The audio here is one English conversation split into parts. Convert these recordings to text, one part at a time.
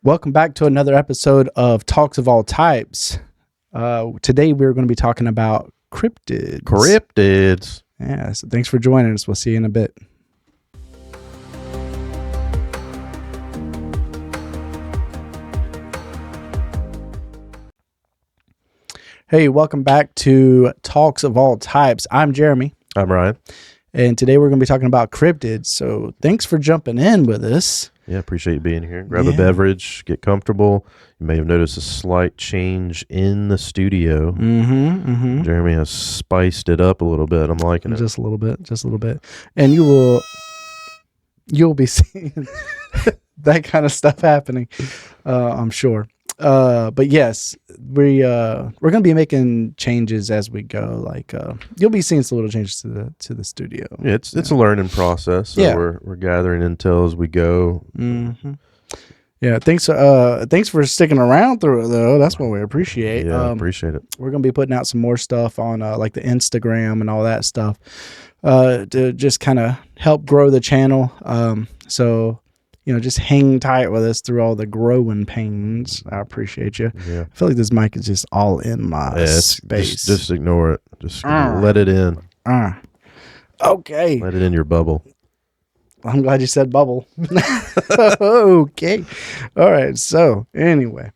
Welcome back to another episode of Talks of All Types. Today we're going to be talking about cryptids. Cryptids. Yeah, so thanks for joining us. We'll see you in a bit. Hey, welcome back to Talks of All Types. I'm Jeremy. I'm Ryan. And today we're going to be talking about cryptids. So thanks for jumping in with us. Yeah, appreciate you being here. Grab a beverage, get comfortable. You may have noticed a slight change in the studio. Jeremy has spiced it up a little bit. I'm liking it. Just a little bit. And you'll be seeing that kind of stuff happening, I'm sure. But yes, we're gonna be making changes as we go. Like you'll be seeing some little changes to the studio. Yeah, it's a learning process. So we're gathering intel as we go. Yeah, thanks for sticking around through it though. That's what we appreciate. Yeah, appreciate it. We're gonna be putting out some more stuff on like the Instagram and all that stuff to just kind of help grow the channel. So just hang tight with us through all the growing pains. I appreciate you. Yeah. I feel like this mic is just all in my space. Just ignore it. Just let it in. Okay. Let it in your bubble. I'm glad you said bubble. Okay. All right. So anyway,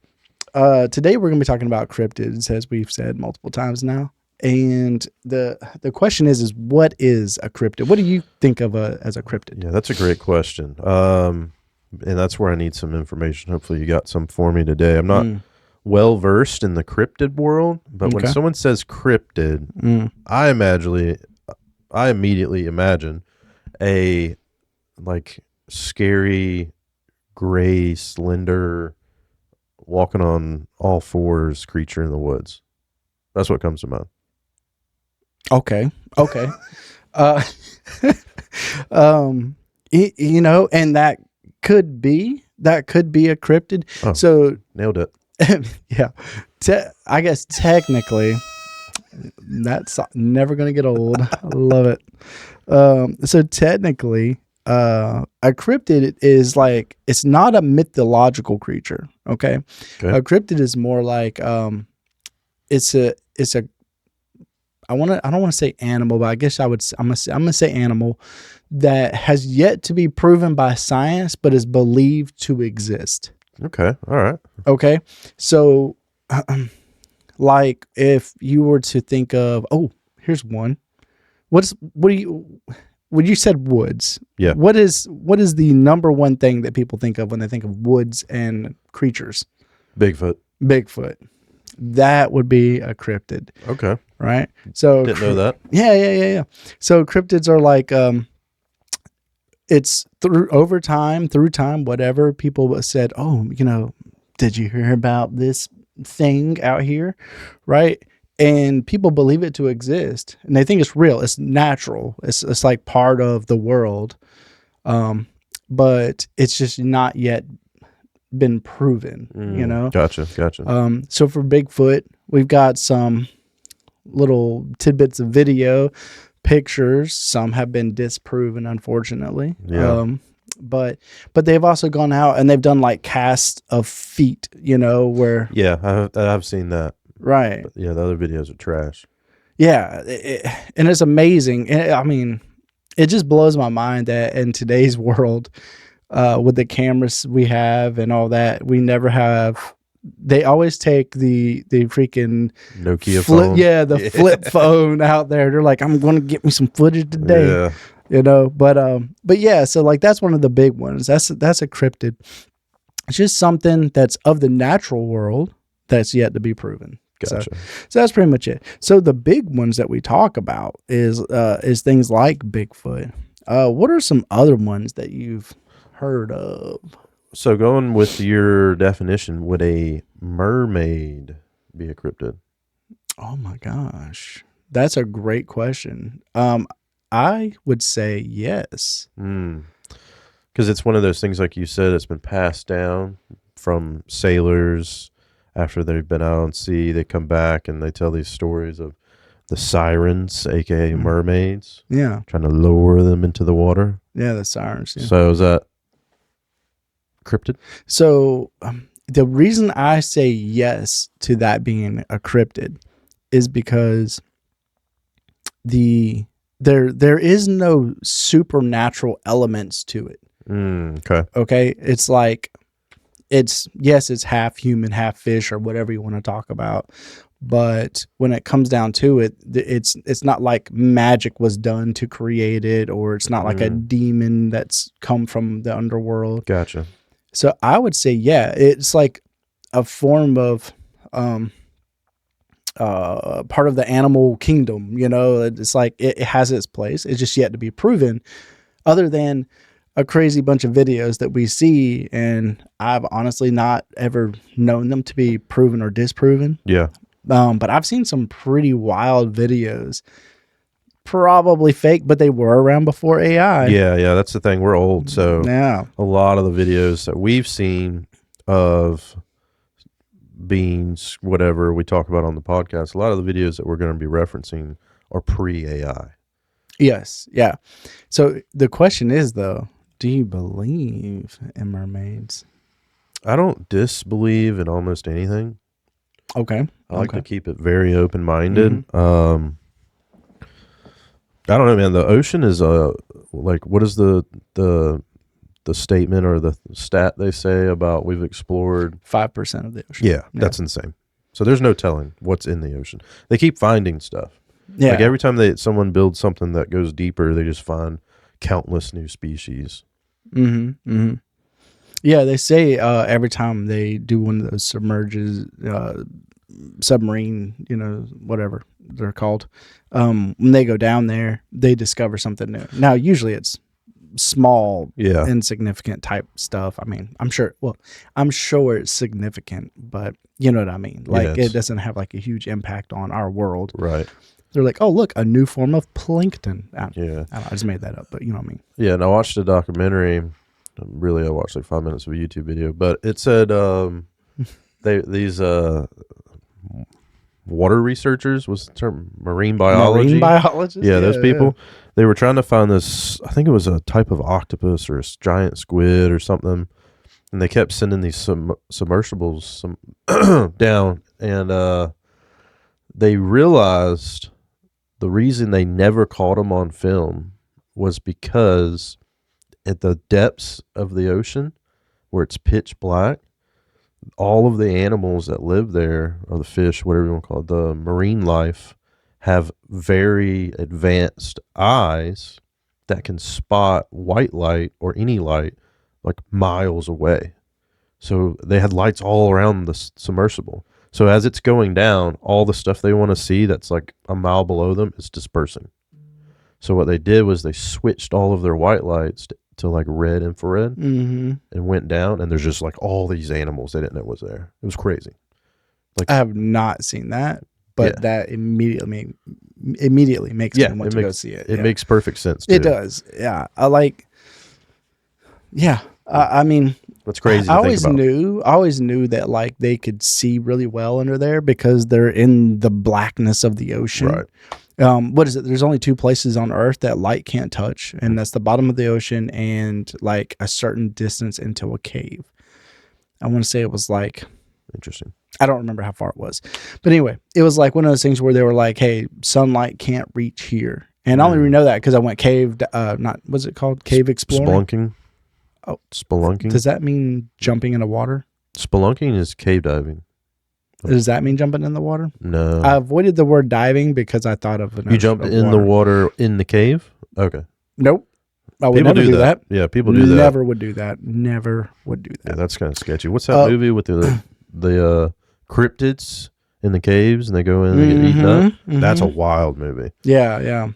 today we're going to be talking about cryptids, as we've said multiple times now. And the question is what is a cryptid? What do you think of as a cryptid? Yeah, that's a great question. And that's where I need some information. Hopefully you got some for me today. I'm not well versed in the cryptid world, but when someone says cryptid, I immediately imagine a like scary, gray, slender, walking on all fours creature in the woods. That's what comes to mind. Okay. And that could be a cryptid. Oh, so nailed it. Yeah. I guess technically that's never going to get old. I love it. So technically, a cryptid is like, it's not a mythological creature. Okay. A cryptid is more like, I don't want to say animal, but I guess I'm gonna say animal that has yet to be proven by science, but is believed to exist. Okay. All right. Okay. So, like if you were to think of, here's one. When you said woods? Yeah. What is the number one thing that people think of when they think of woods and creatures? Bigfoot. That would be a cryptid. Okay. Right. So didn't know that. Yeah. So cryptids are like, it's through time, whatever people said, did you hear about this thing out here? Right. And people believe it to exist and they think it's real. It's natural. It's like part of the world. But it's just not yet been proven, Gotcha. So for Bigfoot, we've got some little tidbits of video, pictures. Some have been disproven, unfortunately. Yeah. But they've also gone out and they've done like casts of feet, where. Yeah, I've seen that. Right. But yeah, the other videos are trash. Yeah, and it's amazing. I mean, it just blows my mind that in today's world, with the cameras we have and all that, we never have. They always take the freaking Nokia phone. Yeah, the flip phone out there. They're like, I'm going to get me some footage today. Yeah. But yeah, so like that's one of the big ones. That's a cryptid. It's just something that's of the natural world that's yet to be proven. Gotcha. So that's pretty much it. So the big ones that we talk about is things like Bigfoot. What are some other ones that you've heard of? So going with your definition, would a mermaid be a cryptid? Oh my gosh. That's a great question. I would say yes. Because it's one of those things, like you said, it's been passed down from sailors. After they've been out on sea, they come back and they tell these stories of the sirens, aka mermaids. Yeah. Trying to lower them into the water. Yeah, the sirens. Yeah. So is that Cryptid? So the reason I say yes to that being a cryptid is because there is no supernatural elements to it. Okay. Okay. It's like, it's half human, half fish, or whatever you want to talk about. But when it comes down to it, it's not like magic was done to create it, or it's not like a demon that's come from the underworld. Gotcha. So I would say, yeah, it's like a form of part of the animal kingdom. You know, it's like it has its place. It's just yet to be proven, other than a crazy bunch of videos that we see, and I've honestly not ever known them to be proven or disproven. Yeah. But I've seen some pretty wild videos, probably fake, but they were around before AI. Yeah, that's the thing. We're old, so yeah, a lot of the videos that we've seen of beings, whatever we talk about on the podcast, a lot of the videos that we're going to be referencing are pre-AI. Yes, yeah. So the question is, though, do you believe in mermaids? I don't disbelieve in almost anything. Okay. I like to keep it very open-minded. I don't know, man. The ocean is like, what is the statement or the stat they say about we've explored 5% of the ocean? Yeah, that's insane. So there's no telling what's in the ocean. They keep finding stuff. Yeah. Like every time someone builds something that goes deeper, they just find countless new species. Yeah, they say every time they do one of those submarine, whatever they're called, when they go down there, they discover something new. Now, usually it's small, insignificant type stuff. I mean, I'm sure it's significant, but you know what I mean? Like, it doesn't have like a huge impact on our world. Right. They're like, oh, look, a new form of plankton. I just made that up, but you know what I mean? Yeah, and I watched a documentary. Really, I watched like 5 minutes of a YouTube video, but it said these water researchers, was the term marine biology? Marine biologists? Yeah, those people. Yeah. They were trying to find this, I think it was a type of octopus or a giant squid or something, and they kept sending these submersibles down, and they realized the reason they never caught them on film was because at the depths of the ocean, where it's pitch black, all of the animals that live there, or the fish, whatever you want to call it, the marine life, have very advanced eyes that can spot white light or any light like miles away. So they had lights all around the submersible. So as it's going down, all the stuff they want to see that's like a mile below them is dispersing. So what they did was they switched all of their white lights to like red infrared and went down, and there's just like all these animals they didn't know was there. It was crazy. Like, I have not seen that, but that immediately makes me want to go see it. It makes perfect sense too. It does. Yeah. I mean, that's crazy. I always knew that like they could see really well under there because they're in the blackness of the ocean. Right. What is it? There's only two places on Earth that light can't touch, and that's the bottom of the ocean and like a certain distance into a cave. I want to say it was like, interesting. I don't remember how far it was, but anyway, it was like one of those things where they were like, "Hey, sunlight can't reach here," and I only know that because I went what's it called? Cave exploring. Spelunking. Oh, spelunking. Does that mean jumping into water? Spelunking is cave diving. Does that mean jumping in the water? No. I avoided the word diving because I thought of you jumped in the water in the cave? Okay. Nope. I would never do that. Yeah, people do that. Never would do that. Never would do that. Yeah, that's kind of sketchy. What's that movie with the cryptids in the caves and they go in and they get eaten up? That's a wild movie. Yeah.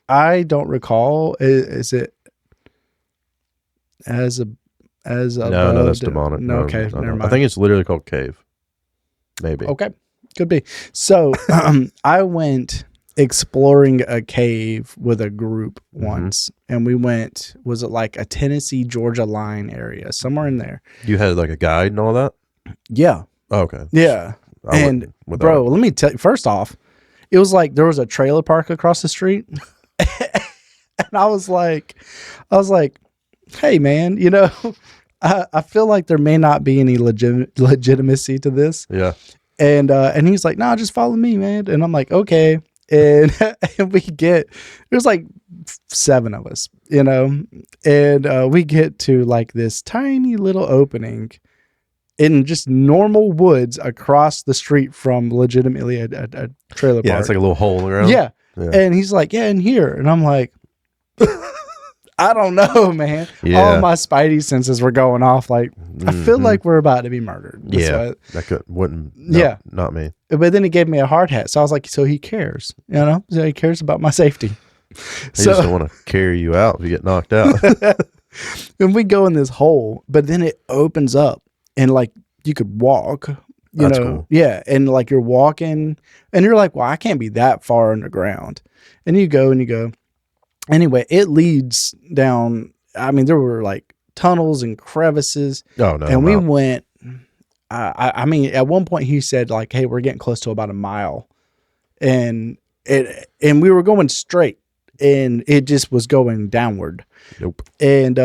I don't recall. Is it as no, that's demonic. No, okay, never mind. I think it's literally called Cave. Maybe. Okay, could be. So I went exploring a cave with a group once, and we went. Was it like a Tennessee Georgia line area, somewhere in there? You had like a guide and all that. Yeah. Oh, okay. Yeah. And bro, let me tell you. First off, it was like there was a trailer park across the street, and I was like, hey man, I feel like there may not be any legitimacy to this. Yeah. And he's like, "No, just follow me, man." And I'm like, "Okay." And and there's like 7 of us, and we get to like this tiny little opening in just normal woods across the street from legitimately a trailer park. Yeah, it's like a little hole in the ground. Yeah. And he's like, "Yeah, in here." And I'm like, I don't know, man. Yeah. All my spidey senses were going off. Like, I feel like we're about to be murdered. Yeah. Wouldn't. Not me. But then he gave me a hard hat. So I was like, so he cares, So he cares about my safety. He just don't want to carry you out if you get knocked out. And we go in this hole, but then it opens up and like you could walk. That's cool. Yeah. And like you're walking and you're like, well, I can't be that far underground. And you go. Anyway, it leads down. I mean, there were like tunnels and crevices. Oh, no. And we went, I mean, at one point he said like, "Hey, we're getting close to about a mile." And we were going straight and it just was going downward. Nope. And,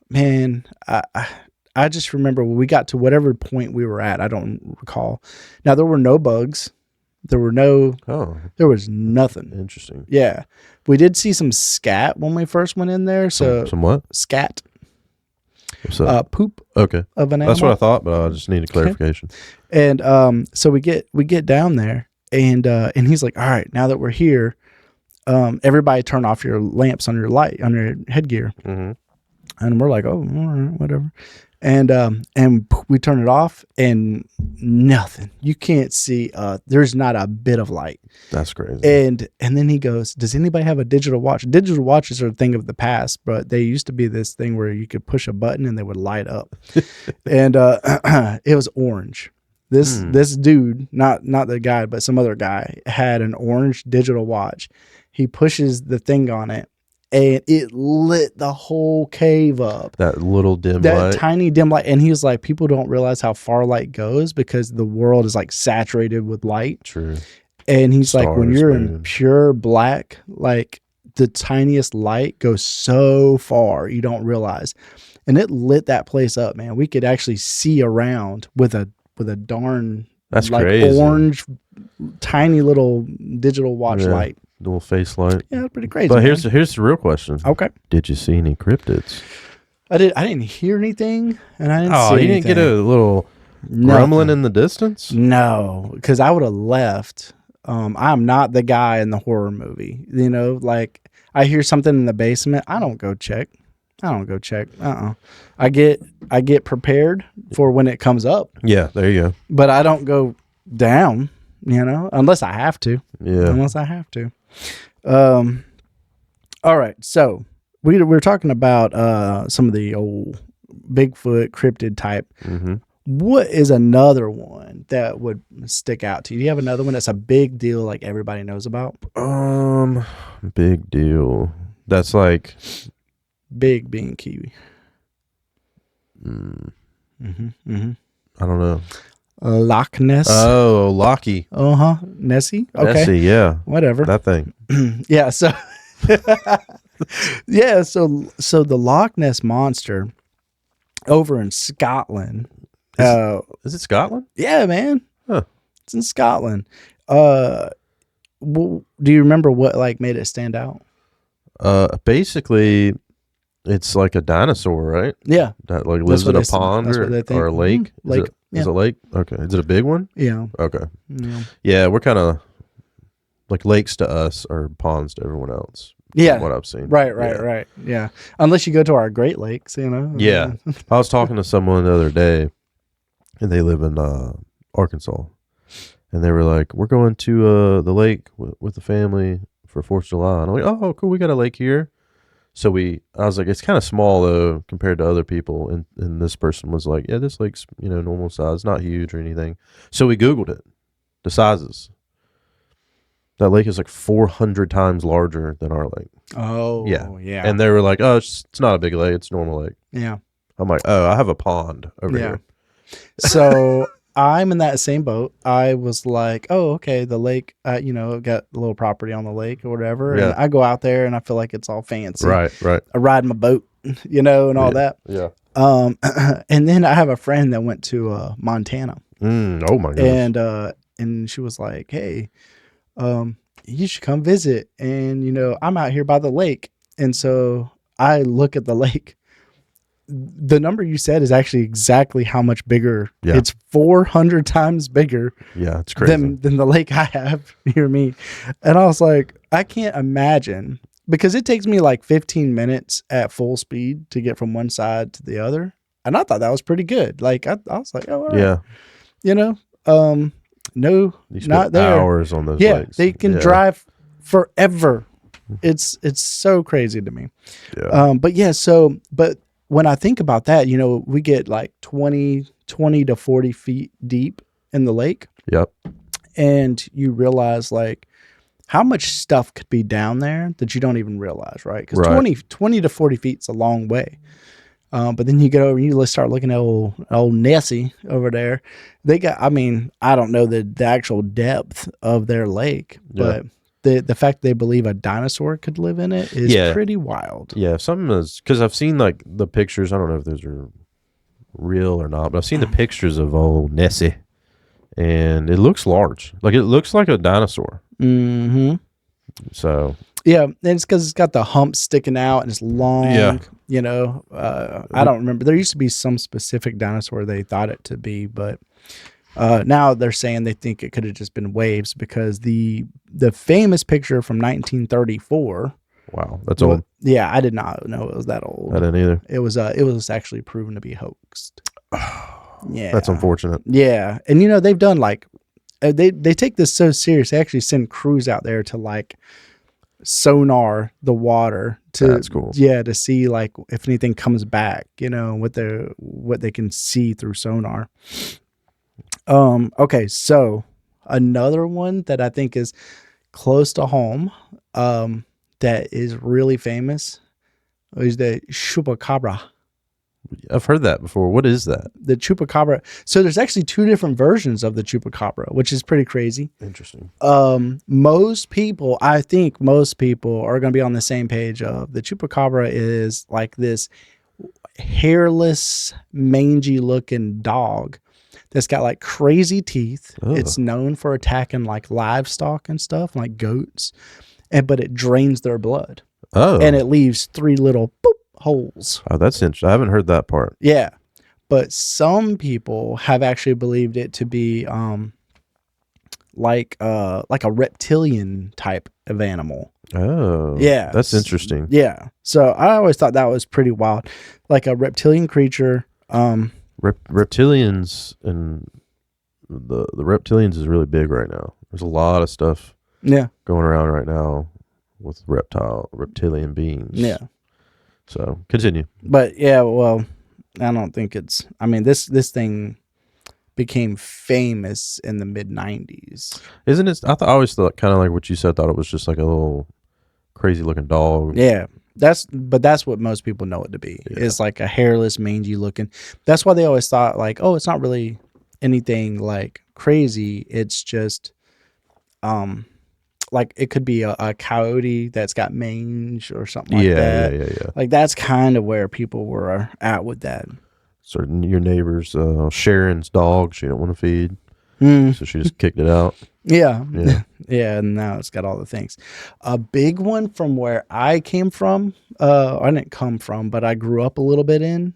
man, I just remember when we got to whatever point we were at, I don't recall. Now there were no bugs. There was nothing. Interesting. Yeah. We did see some scat when we first went in there. So some what? Scat. What's that? Poop. Okay. Of an animal. That's what I thought, but I just needed clarification. Okay. And so we get down there and he's like, "All right, now that we're here, everybody turn off your lamps on your headgear." Mm-hmm. And we're like, "Oh, all right, whatever." And we turn it off and nothing. You can't see. There's not a bit of light. That's crazy. And then he goes, "Does anybody have a digital watch?" Digital watches are a thing of the past, but they used to be this thing where you could push a button and they would light up. And it was orange. This dude, not the guy, but some other guy, had an orange digital watch. He pushes the thing on it, and it lit the whole cave up. That little dim light. That tiny dim light. And he was like, people don't realize how far light goes because the world is like saturated with light. True. And he's like, when you're man. in pure black, like the tiniest light goes so far, you don't realize. And it lit that place up, man. We could actually see around with a darn that's like crazy. Orange tiny little digital watch light. Little face light. Yeah, it's pretty crazy. But here's the real question. Okay. Did you see any cryptids? I didn't hear anything, and I didn't see anything. You didn't get a little grumbling in the distance? No, because I would have left. I'm not the guy in the horror movie. Like I hear something in the basement, I don't go check. I get prepared for when it comes up. Yeah, there you go. But I don't go down, unless I have to. Yeah. Unless I have to. All right. So we're talking about some of the old Bigfoot cryptid type. Mm-hmm. What is another one that would stick out to you? Do you have another one that's a big deal, like everybody knows about? Big deal. That's like big being kiwi. I don't know. Loch Ness. Oh, Lockie. Nessie. Okay. Nessie, yeah. Whatever. That thing. Yeah. So. Yeah. So the Loch Ness monster over in Scotland. Is it Scotland? Yeah, man. Huh. It's in Scotland. Do you remember what like made it stand out? Basically, it's like a dinosaur, right? Yeah. That like lives in a pond or a lake. Mm-hmm. Lake. Is it a lake? Okay. Is it a big one? Yeah. Okay. Yeah. Yeah, we're kind of like lakes to us or ponds to everyone else. Yeah. What I've seen. Right. Yeah. Unless you go to our Great Lakes, Yeah. I was talking to someone the other day, and they live in Arkansas, and they were like, "We're going to the lake with the family for 4th of July." And I'm like, "Oh, cool, we got a lake here." So I was like, "It's kind of small though compared to other people." And this person was like, "Yeah, this lake's normal size, not huge or anything." So we Googled it, the sizes. That lake is like 400 times larger than our lake. Oh, yeah. And they were like, "Oh, it's not a big lake; it's a normal lake." Yeah. I'm like, "Oh, I have a pond over here." So I'm in that same boat. I was like, "Oh, okay, the lake. Got a little property on the lake or whatever." And I go out there and I feel like it's all fancy. Right. I ride my boat, and all that. Yeah. And then I have a friend that went to Montana, Oh my goodness. and she was like, "Hey, you should come visit." And I'm out here by the lake, and so I look at the lake. The number you said is actually exactly how much bigger. Yeah. It's 400 times bigger. Yeah, it's crazy. Than the lake I have near me. And I was like, I can't imagine, because it takes me like 15 minutes at full speed to get from one side to the other. And I thought that was pretty good. Like I was like, oh, all right. Yeah. No, not there. Hours on those lakes. They can drive forever. It's so crazy to me. Yeah. But when I think about that, we get like 20 to 40 feet deep in the lake. Yep. And you realize like how much stuff could be down there that you don't even realize, right? Because 20 to 40 feet is a long way. But then you get over and you start looking at old Nessie over there. They got, I don't know the actual depth of their lake, but the fact they believe a dinosaur could live in it is pretty wild. Yeah, something is, because I've seen like the pictures. I don't know if those are real or not, but I've seen the pictures of old Nessie, and it looks large. Like it looks like a dinosaur. Mm-hmm. So yeah, and it's because it's got the hump sticking out and it's long. Yeah. I don't remember. There used to be some specific dinosaur they thought it to be, but now they're saying they think it could have just been waves, because the famous picture from 1934. Wow, that's old. Yeah, I did not know it was that old. I didn't either. It was actually proven to be hoaxed. Yeah, that's unfortunate. Yeah, and they've done like they take this so serious. They actually send crews out there to like sonar the water that's cool. To see like if anything comes back, what they can see through sonar. Okay, so another one that I think is close to home, that is really famous, is the chupacabra. I've heard that before. What is that? The chupacabra. So there's actually two different versions of the chupacabra, which is pretty crazy. Interesting. I think most people are going to be on the same page of the chupacabra is like this hairless, mangy looking dog that's got like crazy teeth. Ugh. It's known for attacking like livestock and stuff, like goats, but it drains their blood. Oh. And it leaves 3 little boop holes. Oh, that's interesting. I haven't heard that part. Yeah. But some people have actually believed it to be like a reptilian type of animal. Oh. Yeah. That's interesting. Yeah. So I always thought that was pretty wild. Like a reptilian creature. Reptilians, and the reptilians is really big right now. There's a lot of stuff going around right now with reptilian beings. Yeah. So continue. But yeah, well, I don't think it's, this thing became famous in the mid 90s. Isn't it? I always thought, kind of like what you said, thought it was just like a little crazy looking dog. Yeah. That's what most people know it to be. Yeah. It's like a hairless, mangy looking. That's why they always thought like, oh, it's not really anything like crazy. It's just, like it could be a coyote that's got mange or something like that. Yeah. Like that's kind of where people were at with that. So your neighbor's Sharon's dog, she didn't want to feed, so she just kicked it out. Yeah. And now it's got all the things. A big one from where I came from, I didn't come from, but I grew up a little bit in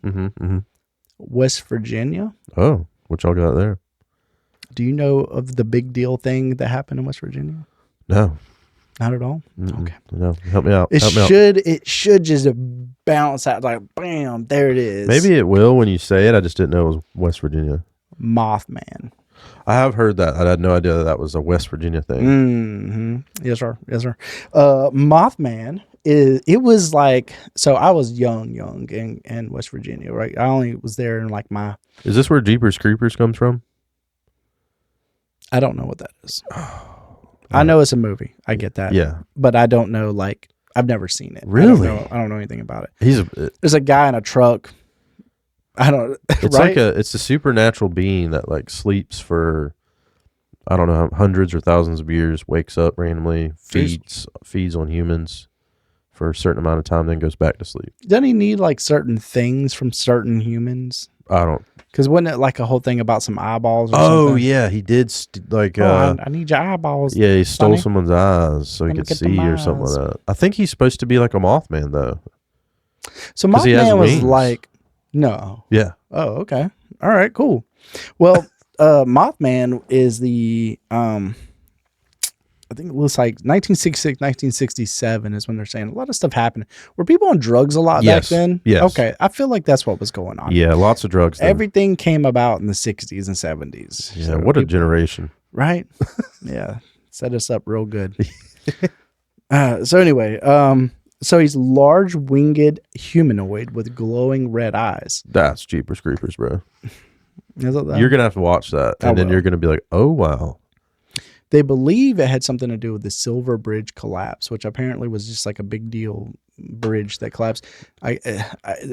West Virginia. Oh, what y'all got there? Do you know of the big deal thing that happened in West Virginia? No. Not at all? Okay. No, help me out. It should just bounce out like, bam, there it is. Maybe it will when you say it. I just didn't know it was West Virginia. Mothman. I have heard that. I had no idea that was a West Virginia thing. Mm-hmm. Yes, sir. Mothman it was like, so I was young in West Virginia, right? I only was there in like my... Is this where Jeepers Creepers comes from? I don't know what that is. I know it's a movie. I get that. Yeah. But I don't know, like, I've never seen it. Really? I don't know anything about it. There's a guy in a truck. It's right? It's a supernatural being that like sleeps for, I don't know, hundreds or thousands of years, wakes up randomly, feeds on humans for a certain amount of time, then goes back to sleep. Doesn't he need like certain things from certain humans? I don't. Because wasn't it like a whole thing about some eyeballs or Oh, something? yeah. He did. I need your eyeballs. Yeah, he stole Sonny. someone's eyes so he Let me could get see them or something eyes. like that. I think he's supposed to be like a Mothman, though. So 'Cause he has Mothman was wings. like, no. Yeah. Oh, okay. All right, cool. Well, Mothman is the I think it looks like 1966, 1967 is when they're saying a lot of stuff happened. Were people on drugs a lot back Yes. then? Yes. Okay, I feel like that's what was going on. Yeah, lots of drugs. Then. Everything came about in the 60s and 70s. Yeah, So what a people- generation. Right? Yeah, set us up real good. So anyway, so he's large winged humanoid with glowing red eyes. That's Jeepers Creepers, bro. Is it that? You're going to have to watch that. I And then will. you're going to be like, oh, wow. They believe it had something to do with the Silver Bridge collapse, which apparently was just like a big deal bridge that collapsed.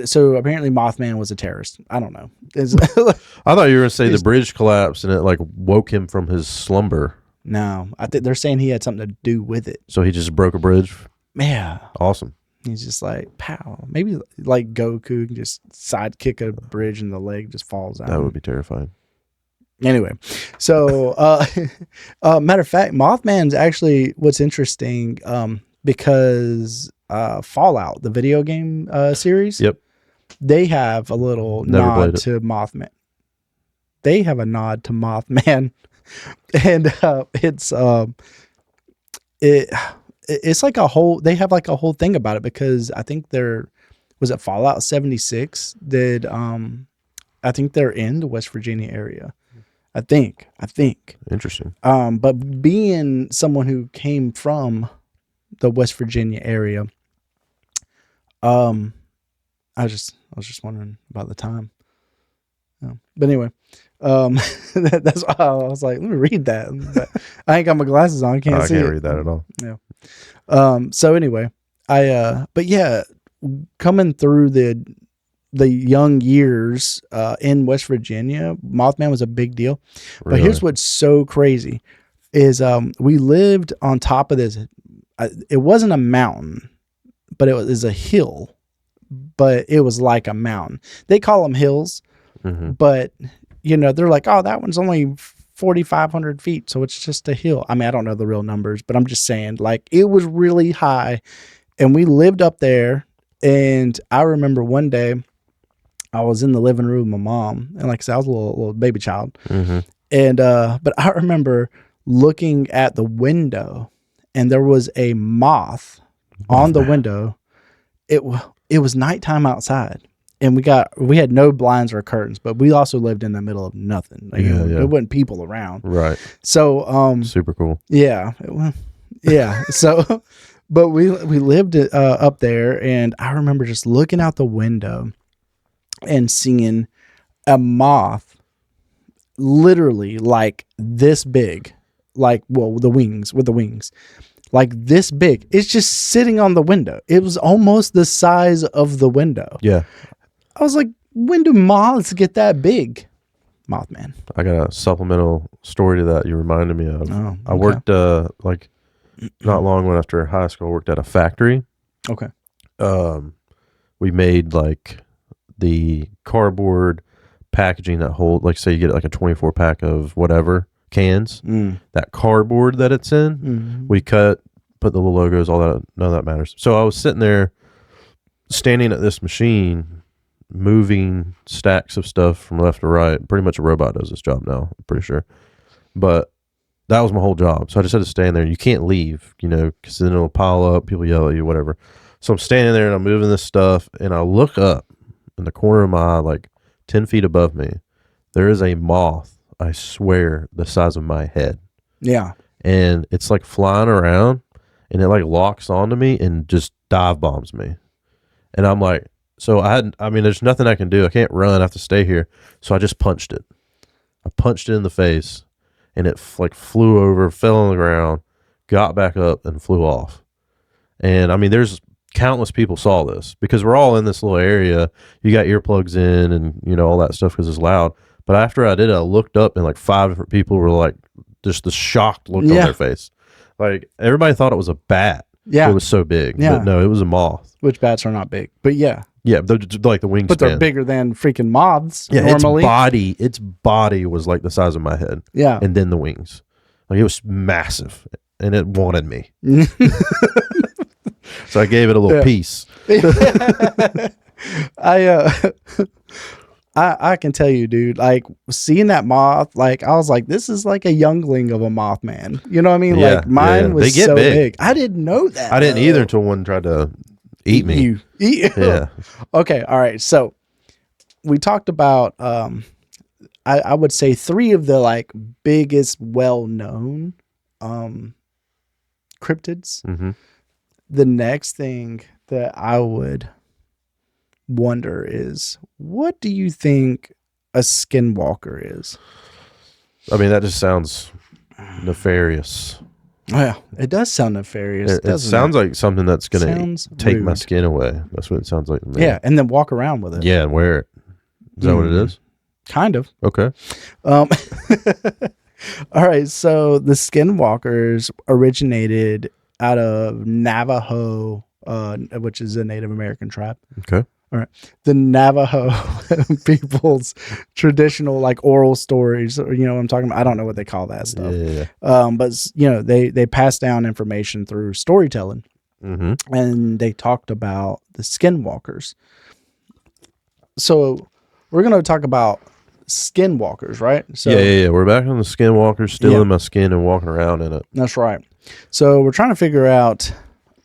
So apparently Mothman was a terrorist. I don't know. I thought you were going to say the bridge collapsed and it like woke him from his slumber. No, I think they're saying he had something to do with it. So he just broke a bridge. Yeah. Awesome. He's just like, pow. Maybe like Goku can just sidekick a bridge and the leg just falls out. That would be terrifying. Anyway, so matter of fact, Mothman's actually what's interesting because Fallout, the video game series, Yep. they have a little Never played nod it. to Mothman. They have a nod to Mothman, and it's like a whole. They have like a whole thing about it because I think was it Fallout 76 did I think they're in the West Virginia area. I think. Interesting. But being someone who came from the West Virginia area, I was just wondering about the time. But anyway, that's why I was like, let me read that. But I ain't got my glasses on, I can't see it. read that at all. Yeah. So anyway, but yeah, coming through the young years in West Virginia, Mothman was a big deal. But here's what's so crazy is we lived on top of this. It wasn't a mountain, but it was a hill, but it was like a mountain. They call them hills, but they're like, oh, that one's only 4,500 feet. So it's just a hill. I mean, I don't know the real numbers, but I'm just saying like it was really high and we lived up there. And I remember one day, I was in the living room with my mom, and like I said, I was a little baby child. And but I remember looking at the window, and there was a moth on the window. It was nighttime outside, and we had no blinds or curtains, but we also lived in the middle of nothing. Like, there wasn't people around. Right. So super cool. Yeah, yeah. So, but we lived up there, and I remember just looking out the window and seeing a moth literally like this big, like, well, with the wings, like this big. It's just sitting on the window. It was almost the size of the window. Yeah. I was like, when do moths get that big? Mothman. I got a supplemental story to that you reminded me of. Oh, I worked like not long after high school, I worked at a factory. Okay. We made like the cardboard packaging that hold, like say you get like a 24 pack of whatever cans, that cardboard that it's in, we cut, put the little logos, all that, none of that matters. So I was sitting there standing at this machine, moving stacks of stuff from left to right. Pretty much a robot does this job now, I'm pretty sure. But that was my whole job. So I just had to stand there, and you can't leave, because then it'll pile up, people yell at you, whatever. So I'm standing there and I'm moving this stuff, and I look up in the corner of my eye, like 10 feet above me, there is a moth, I swear, the size of my head. Yeah. And it's like flying around, and it like locks onto me and just dive bombs me. And I'm like, there's nothing I can do. I can't run. I have to stay here. So I just punched it. I punched it in the face, and it like flew over, fell on the ground, got back up, and flew off. And I mean, there's countless people saw this because we're all in this little area. You got earplugs in and, all that stuff because it's loud. But after I did it, I looked up and like 5 different people were like, just the shocked look on their face. Like everybody thought it was a bat. Yeah. It was so big. Yeah. But no, it was a moth. Which bats are not big. But yeah. Yeah, like the wingspan. But they're bigger than freaking moths normally. Its body was like the size of my head. Yeah. And then the wings. Like, it was massive. And it wanted me. So I gave it a little piece. I can tell you, dude, like seeing that moth, like I was like, this is like a youngling of a Mothman. You know what I mean? Yeah, like mine was they get so big. I didn't know that. I didn't either until one tried to eat me. You. Yeah. Okay. All right. So we talked about, I would say 3 of the like biggest well-known cryptids. Mm-hmm. The next thing that I would wonder is, what do you think a skinwalker is? I mean, that just sounds nefarious. Yeah, it does sound nefarious. It sounds like something that's going to take my rude. skin away. That's what it sounds like to me. Yeah, and then walk around with it. Yeah, and wear it. Is that what it is? Kind of. Okay. All right, so the skinwalkers originated out of Navajo, which is a Native American tribe. Okay. All right. The Navajo people's traditional like oral stories, or, you know what I'm talking about? I don't know what they call that stuff. Yeah. But you know, they pass down information through storytelling. Mm-hmm. And they talked about the skinwalkers. So we're going to talk about skinwalkers, right? So Yeah. We're back on the skinwalkers, still in my skin and walking around in it. That's right. So we're trying to figure out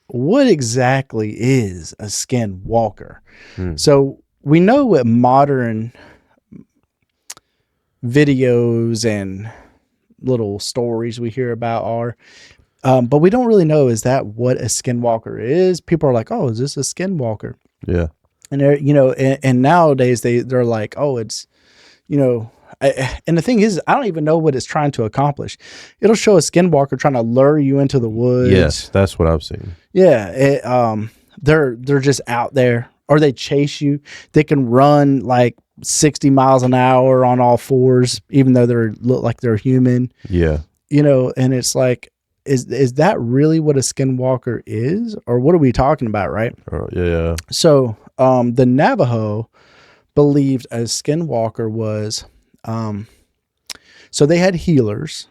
what exactly is a skinwalker. So we know what modern videos and little stories we hear about are, but we don't really know, is that what a skinwalker is? People are like, oh, is this a skinwalker? Yeah. And they're, you know, and nowadays they're like, oh, it's, you know, and the thing is, I don't even know what it's trying to accomplish. It'll show a skinwalker trying to lure you into the woods. Yes, that's what I've seen. Yeah, they're just out there, or they chase you. They can run like 60 miles an hour on all fours, even though they look like they're human. Yeah. You know, and it's like, is that really what a skinwalker is, or what are we talking about, right? Yeah. So, the Navajo believed a skinwalker was, so they had healers,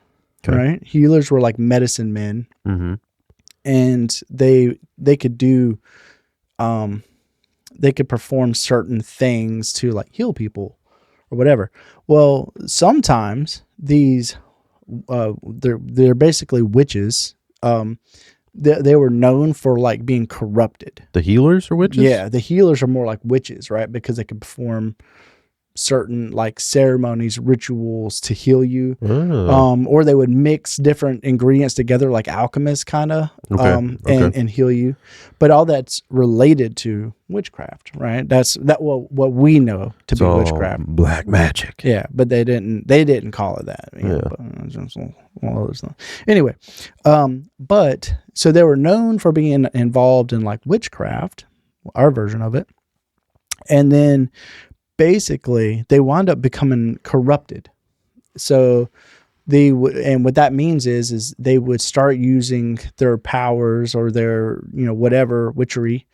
right? Healers were like medicine men, and they could do, they could perform certain things to like heal people or whatever. Well, sometimes these, they're basically witches. They were known for like being corrupted. The healers are witches? Yeah, the healers are more like witches, right? Because they can perform certain like ceremonies, rituals to heal you. Or they would mix different ingredients together, like alchemists kind of, and heal you. But all that's related to witchcraft, right? That's what we know to be witchcraft. Black magic. Yeah, but they didn't call it that. You know, but just all other stuff. Anyway, but so they were known for being involved in like witchcraft, our version of it, and then basically they wound up becoming corrupted. So they would, and what that means is they would start using their powers or their, you know, whatever witchery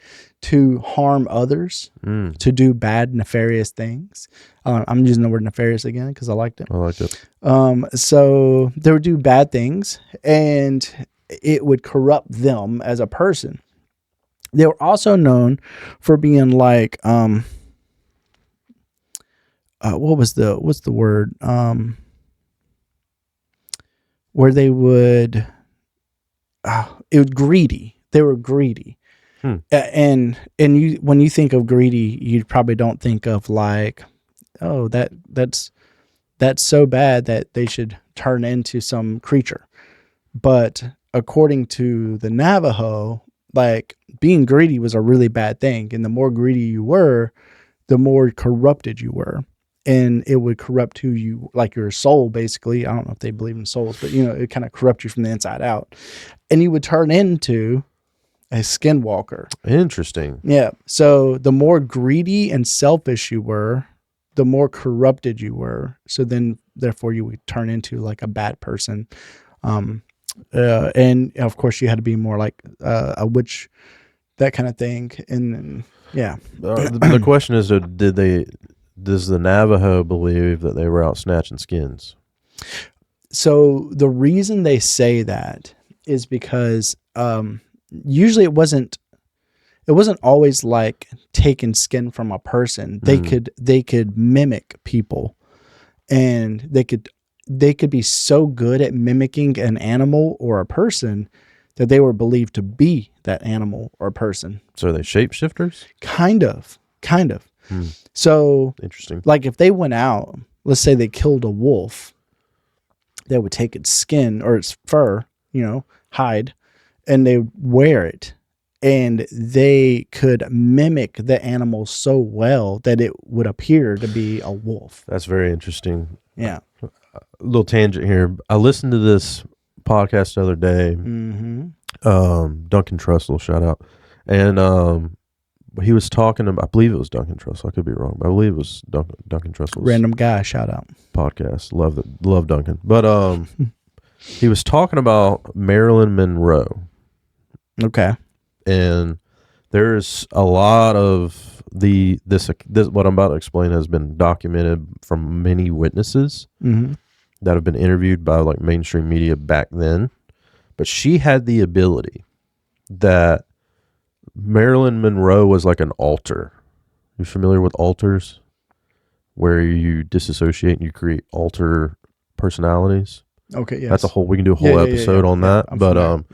to harm others, to do bad, nefarious things. I'm using the word nefarious again because I liked it. I liked it. So they would do bad things, and it would corrupt them as a person. They were also known for being like, what's the word? Where they would, it was greedy. They were greedy. And you, when you think of greedy, you probably don't think of like, oh, that's so bad that they should turn into some creature. But according to the Navajo, like being greedy was a really bad thing. And the more greedy you were, the more corrupted you were. And it would corrupt who you, like your soul, basically. I don't know if they believe in souls, but you know, it kind of corrupt you from the inside out. And you would turn into a skinwalker. Interesting. Yeah. So the more greedy and selfish you were, the more corrupted you were. So then, therefore, you would turn into like a bad person. And of course, you had to be more like a witch, that kind of thing. And yeah, The question is, does the Navajo believe that they were out snatching skins? so the reason they say that is because usually it wasn't always like taking skin from a person. They could mimic people, and they could be so good at mimicking an animal or a person that they were believed to be that animal or person. So are they shapeshifters? Kind of. So Interesting. like if they went out, let's say they killed a wolf, they would take its skin or its fur, hide, and they would wear it. And they could mimic the animal so well that it would appear to be a wolf. That's very interesting. Yeah. A little tangent here. I listened to this podcast the other day. Duncan Trussell, shout out. And he was talking about, I believe it was Duncan Trussell. I could be wrong, but I believe it was Duncan Trussell's Random guy, shout out. podcast. Love Duncan. But he was talking about Marilyn Monroe. Okay. And there's a lot of this what I'm about to explain has been documented from many witnesses that have been interviewed by like mainstream media back then. But she had the ability that Marilyn Monroe was like an alter. You familiar with alters? Where you disassociate and you create alter personalities. Okay, yes. That's we can do a whole episode on that. But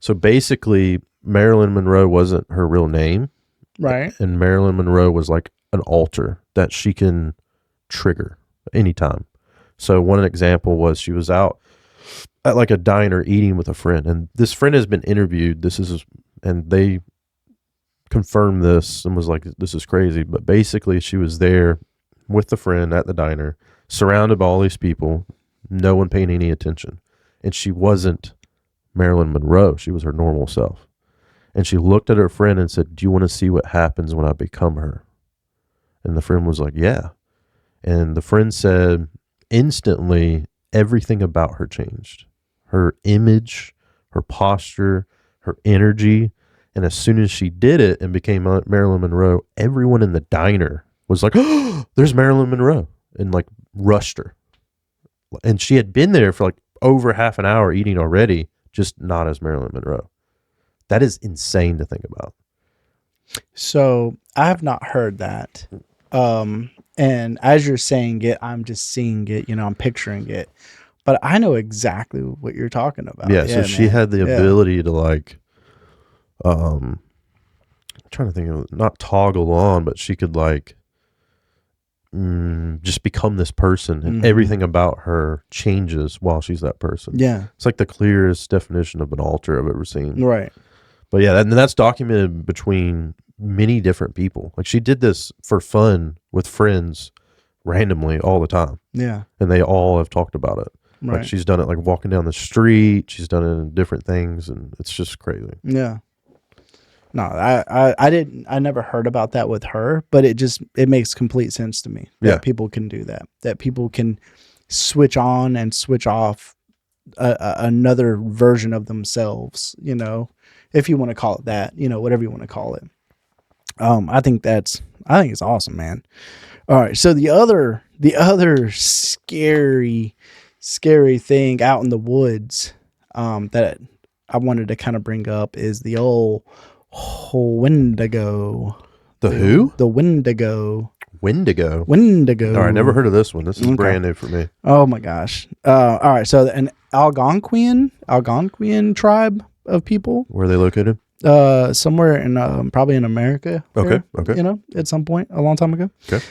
so basically Marilyn Monroe wasn't her real name. Right. And Marilyn Monroe was like an alter that she can trigger anytime. So one example was she was out at like a diner eating with a friend, and this friend has been interviewed. And they confirmed this and was like, this is crazy. But basically she was there with the friend at the diner, surrounded by all these people, no one paying any attention. And she wasn't Marilyn Monroe. She was her normal self. And she looked at her friend and said, do you want to see what happens when I become her? And the friend was like, yeah. And the friend said, instantly, everything about her changed. Her image, her posture, her energy. And as soon as she did it and became Marilyn Monroe, everyone in the diner was like, oh, there's Marilyn Monroe. And like rushed her. And she had been there for like over half an hour eating already, just not as Marilyn Monroe. That is insane to think about. So I have not heard that. And as you're saying it, I'm just seeing it, I'm picturing it. But I know exactly what you're talking about. Yeah, so she had the ability to like, I'm trying to think of, not toggle on, but she could like just become this person, and everything about her changes while she's that person. Yeah. It's like the clearest definition of an alter I've ever seen. Right. But yeah, and that's documented between many different people. Like she did this for fun with friends randomly all the time. Yeah. And they all have talked about it. Right. Like she's done it like walking down the street. She's done it in different things, and it's just crazy. Yeah. No, I never heard about that with her, but it makes complete sense to me that people can do that. That people can switch on and switch off another version of themselves, if you want to call it that, whatever you want to call it. I think it's awesome, man. All right. So the other scary thing out in the woods, that I wanted to kind of bring up is the old Wendigo. The who? The Wendigo. Wendigo. Wendigo. All right, never heard of this one. This is brand new for me. Oh my gosh. All right. So an Algonquian tribe of people. Where are they located? Somewhere in probably in America. Okay. At some point a long time ago. Okay.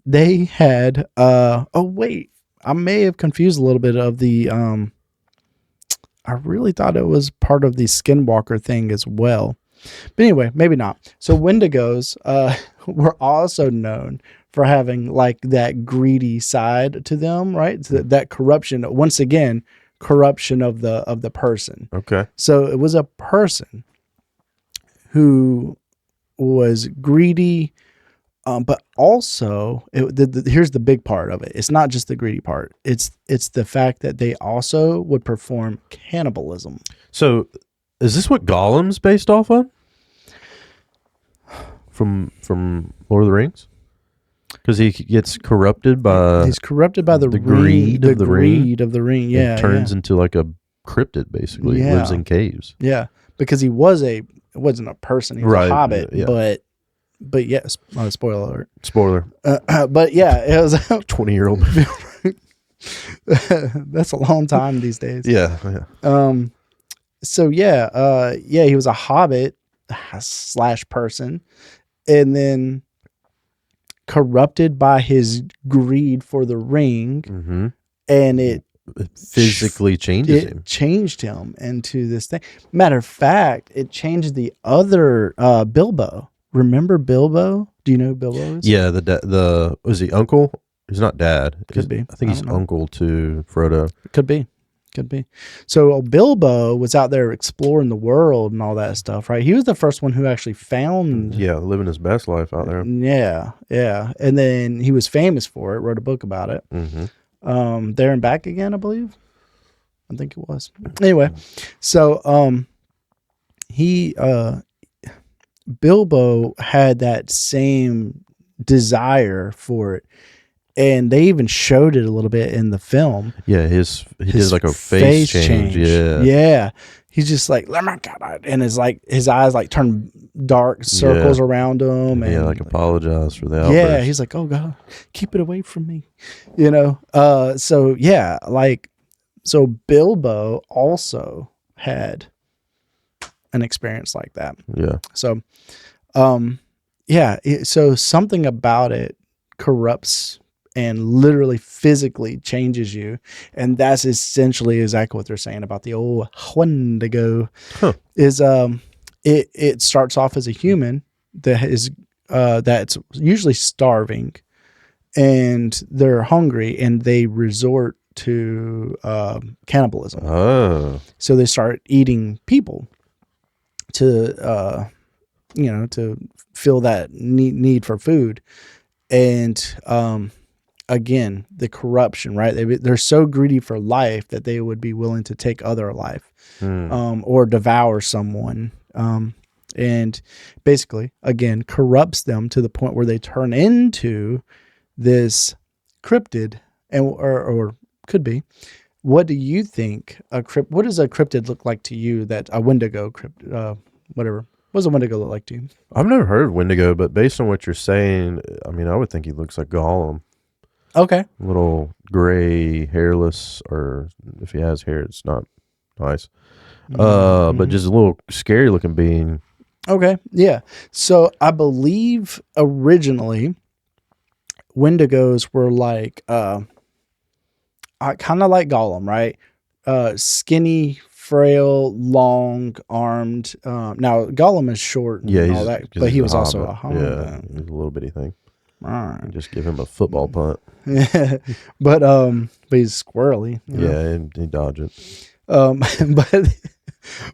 They had oh wait, I may have confused a little bit of the I really thought it was part of the skinwalker thing as well. But anyway, maybe not. So Wendigos were also known for having like that greedy side to them, right? So that corruption, once again, corruption of the person. Okay. So it was a person who was greedy, But also, here's the big part of it. It's not just the greedy part. It's the fact that they also would perform cannibalism. So, is this what Gollum's based off on? From Lord of the Rings? Because he gets corrupted by... He's corrupted by the greed of the ring. of the ring, yeah. It turns into like a cryptid, basically. Yeah. He lives in caves. Yeah, because he wasn't a person. He was a hobbit, but yes, spoiler alert. Spoiler. But yeah, it was 20-year-old. That's a long time these days. Yeah. So he was a hobbit / person, and then corrupted by his greed for the ring, and it physically changes him. It changed him into this thing. Matter of fact, it changed the other Bilbo. Remember Bilbo? Do you know who Bilbo is? Yeah, was he uncle? He's not dad. Could be. I think he's uncle to Frodo. Could be. So Bilbo was out there exploring the world and all that stuff, right? He was the first one who actually found... Yeah, living his best life out there. Yeah. And then he was famous for it, wrote a book about it. There and Back Again, I believe. I think it was. Anyway, so Bilbo had that same desire for it, and they even showed it a little bit in the film. Yeah, he did like a face change. Yeah. He's just like, oh my God, and it's like his eyes like turn dark circles around him, and like apologize for that. Yeah, he's like, oh God, keep it away from me, So Bilbo also had an experience like that. Yeah. So, so something about it corrupts and literally physically changes you. And that's essentially exactly what they're saying about the old Wendigo. Is it starts off as a human that is that's usually starving, and they're hungry, and they resort to cannibalism. So they start eating people to to fill that need for food. And again, the corruption, right? They're so greedy for life that they would be willing to take other life, or devour someone, and basically, again, corrupts them to the point where they turn into this cryptid, or could be. What do you think what does a cryptid look like to you? That a Wendigo whatever. What does a Wendigo look like to you? I've never heard of Wendigo, but based on what you're saying, I mean, I would think he looks like Gollum. Okay. Little gray, hairless, or if he has hair, it's not nice. But just a little scary looking being. Okay. Yeah. So I believe originally Wendigos were like, kind of like Gollum, right? Skinny, frail, long-armed. Now Gollum is short and all that, but he was also a hobbit. Yeah, he's a little bitty thing. All right. Just give him a football punt. but he's squirrely. And he dodge it.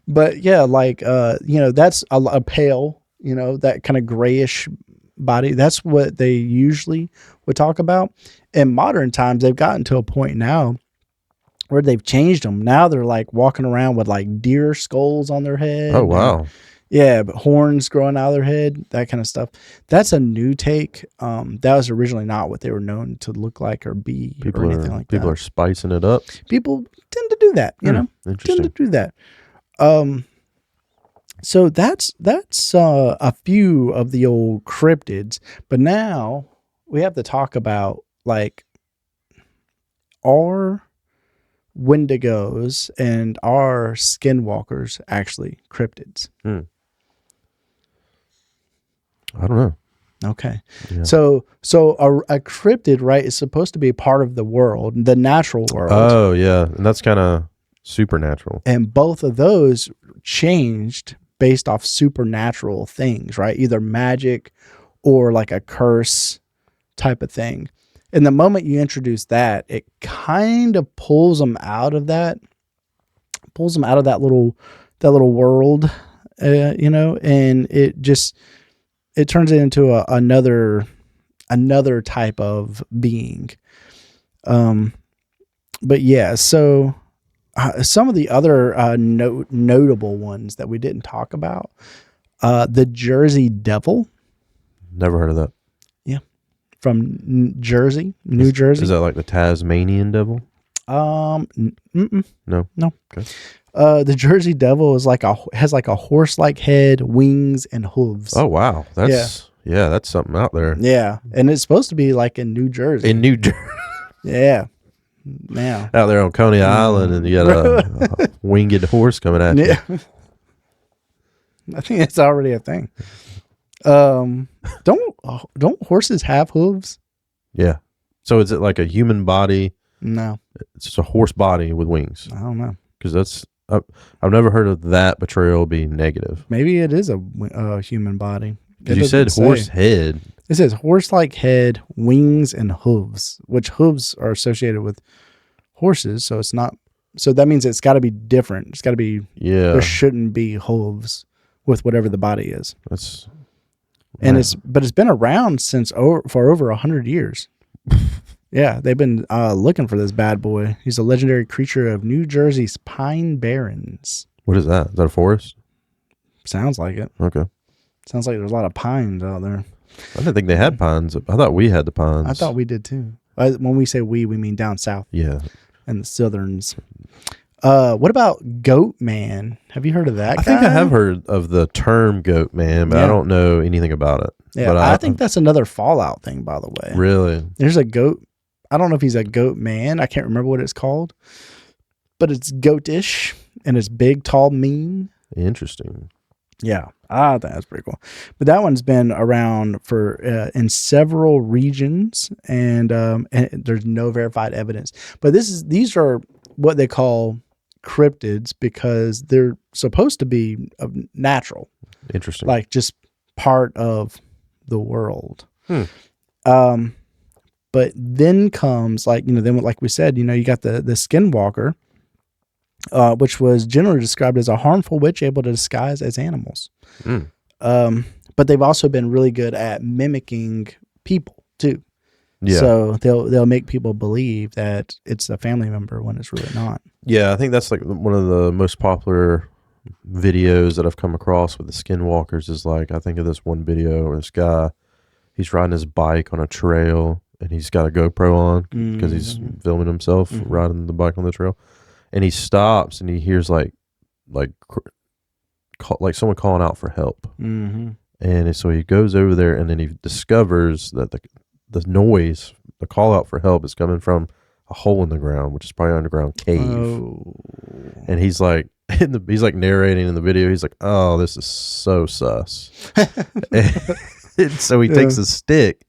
But yeah, like that's a pale, that kind of grayish body. That's what they usually would talk about. In modern times, they've gotten to a point now where they've changed them. Now they're like walking around with like deer skulls on their head. Oh, wow. Yeah, but horns growing out of their head, that kind of stuff. That's a new take. That was originally not what they were known to look like or be or anything like that. People are spicing it up. People tend to do that, Interesting. Tend to do that. So that's a few of the old cryptids, but now we have to talk about, like, are Wendigos and are skinwalkers actually cryptids? I don't know. Okay. Yeah. So a cryptid, right, is supposed to be a part of the world, the natural world. Oh, yeah. And that's kind of supernatural. And both of those changed based off supernatural things, right? Either magic or like a curse type of thing. And the moment you introduce that, it kind of pulls them out of that little world, and it turns it into another another type of being. But yeah, so some of the other notable ones that we didn't talk about, the Jersey Devil. Never heard of that. Yeah, from Jersey, New Jersey. Is that like the Tasmanian devil? No. Okay. The Jersey Devil has like a horse-like head, wings, and hooves. Oh wow, that's something out there. Yeah, and it's supposed to be like in New Jersey. In New Jersey. Yeah. Yeah. Out there on Coney Island, and you got a winged horse coming at you. Yeah. I think it's already a thing. Don't horses have hooves? Yeah. So is it like a human body? No. It's just a horse body with wings. I don't know. Because I've never heard of that portrayal being negative. Maybe it is a human body. Because you said horse head. It says horse-like head, wings, and hooves, which hooves are associated with horses. So it's not. So that means it's got to be different. It's got to be. Yeah. There shouldn't be hooves with whatever the body is. That's. And it's been around for over 100 years. Yeah, they've been looking for this bad boy. He's a legendary creature of New Jersey's Pine Barrens. What is that? Is that a forest? Sounds like it. Okay. Sounds like there's a lot of pines out there. I didn't think they had pines. I thought we had the pines. I thought we did too. When we say we mean down south. Yeah. And the southerns. What about Goat Man? Have you heard of that guy? I think I have heard of the term Goat Man, but I don't know anything about it. Yeah, but I think that's another Fallout thing, by the way. Really? There's a goat. I don't know if he's a goat man. I can't remember what it's called. But it's goatish, and it's big, tall, mean. Interesting. Yeah, I think that's pretty cool. But that one's been around for in several regions, and there's no verified evidence. But these are what they call cryptids because they're supposed to be natural. Interesting. Like just part of the world. But then comes then like we said, you got the skinwalker, which was generally described as a harmful witch able to disguise as animals. But they've also been really good at mimicking people too. Yeah. So they'll make people believe that it's a family member when it's really not. Yeah, I think that's like one of the most popular videos that I've come across with the skinwalkers is like, I think of this one video where this guy, he's riding his bike on a trail and he's got a GoPro on because he's filming himself riding the bike on the trail. And he stops and he hears like someone calling out for help. And so he goes over there and then he discovers that the noise, the call out for help is coming from a hole in the ground, which is probably an underground cave. Oh. And he's like, he's like narrating in the video. He's like, "Oh, this is so sus." and so he takes a stick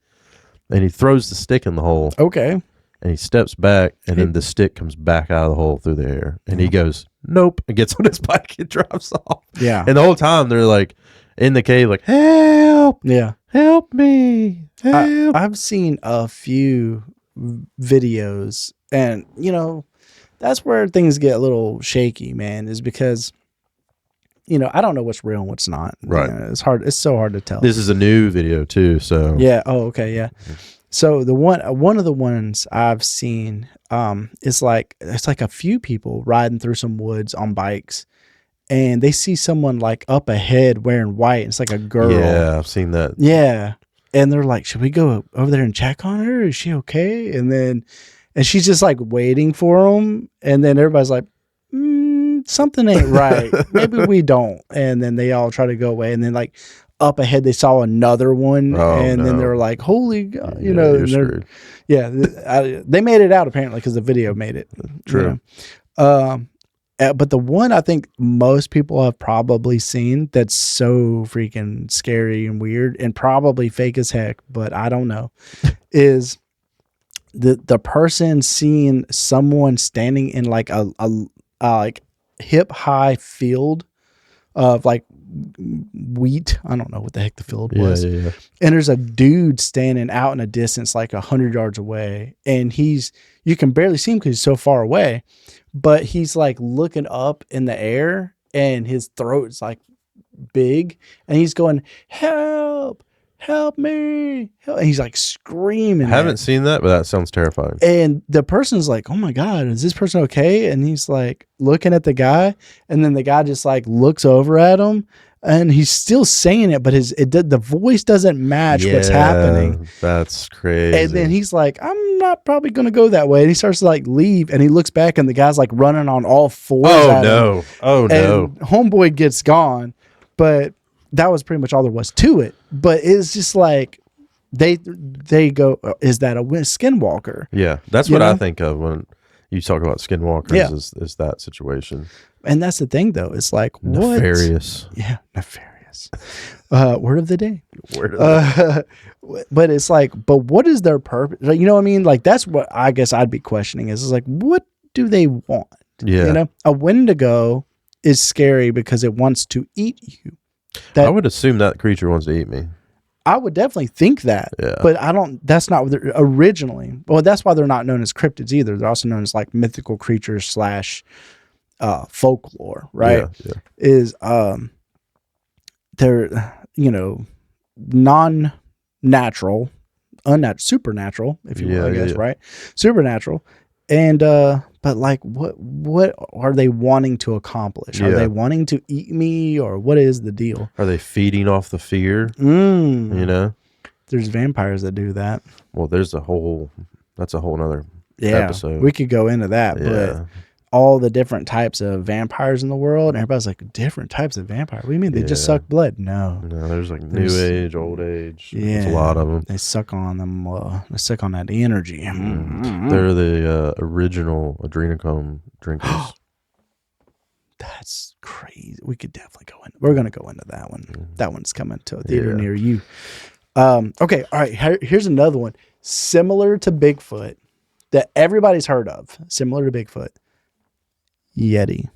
and he throws the stick in the hole. Okay. And he steps back and then the stick comes back out of the hole through the air. And he goes, "Nope," and gets on his bike and drives off. Yeah. And the whole time they're like in the cave, like, "Help. Yeah. Help me. Help." I've seen a few videos and, that's where things get a little shaky, man, is because, I don't know what's real and what's not. Right. It's hard. It's so hard to tell. This is a new video too. So yeah. Oh, okay. Yeah. So one of the ones I've seen, is like, it's like a few people riding through some woods on bikes and they see someone like up ahead wearing white. It's like a girl. Yeah. I've seen that. Yeah. And they're like, should we go over there and check on her? Is she okay? And she's just like waiting for them. And then everybody's like, something ain't right. Maybe we don't. And then they all try to go away. And then like up ahead, they saw another one. Then they were like, holy God, you're screwed. Yeah. They made it out apparently because the video made it. True. But the one I think most people have probably seen that's so freaking scary and weird and probably fake as heck, but I don't know, is the person seeing someone standing in like a like hip high field of like wheat. I don't know what the heck the field was. Yeah. And there's a dude standing out in a distance like 100 yards away, and you can barely see him because he's so far away. But he's like looking up in the air and his throat is like big and he's going, "Help, help me. Help. And he's like screaming. I haven't seen that, but that sounds terrifying. And the person's like, oh my God, is this person okay? And he's like looking at the guy. And then the guy just like looks over at him. And he's still saying it, but the voice doesn't match what's happening. That's crazy. And then he's like, I'm not probably going to go that way. And he starts to like leave, and he looks back, and the guy's like running on all fours. Oh, no. Oh, no. And homeboy gets gone, but that was pretty much all there was to it. But it's just like, they go, is that a skinwalker? Yeah, that's what I think of when you talk about skinwalkers is that situation. And that's the thing, though. It's like, nefarious. What? Yeah, nefarious. Word of the day. But it's like, but what is their purpose? Like, you know what I mean? Like, that's what I guess I'd be questioning is like, what do they want? Yeah. You know, a Wendigo is scary because it wants to eat you. I would assume that creature wants to eat me. I would definitely think that, yeah. But that's not what they're originally. Well, that's why they're not known as cryptids either. They're also known as like mythical creatures / folklore, right? Yeah. Is they're, non-natural, unnatural, supernatural, if you will, I guess, right? Supernatural. And but like what are they wanting to accomplish? Are they wanting to eat me, or what is the deal? Are they feeding off the fear? You know? There's vampires that do that. Well, that's a whole nother episode. We could go into that, but all the different types of vampires in the world, and everybody's like, different types of vampire. What do you mean? They just suck blood? No, there's like new age, old age. Yeah, there's a lot of them. They suck on them. They suck on that energy. They're the original adrenochrome drinkers. That's crazy. We could definitely go in. We're going to go into that one. That one's coming to a theater near you. Okay. All right. Here's another one similar to Bigfoot that everybody's heard of. Similar to Bigfoot. Yeti.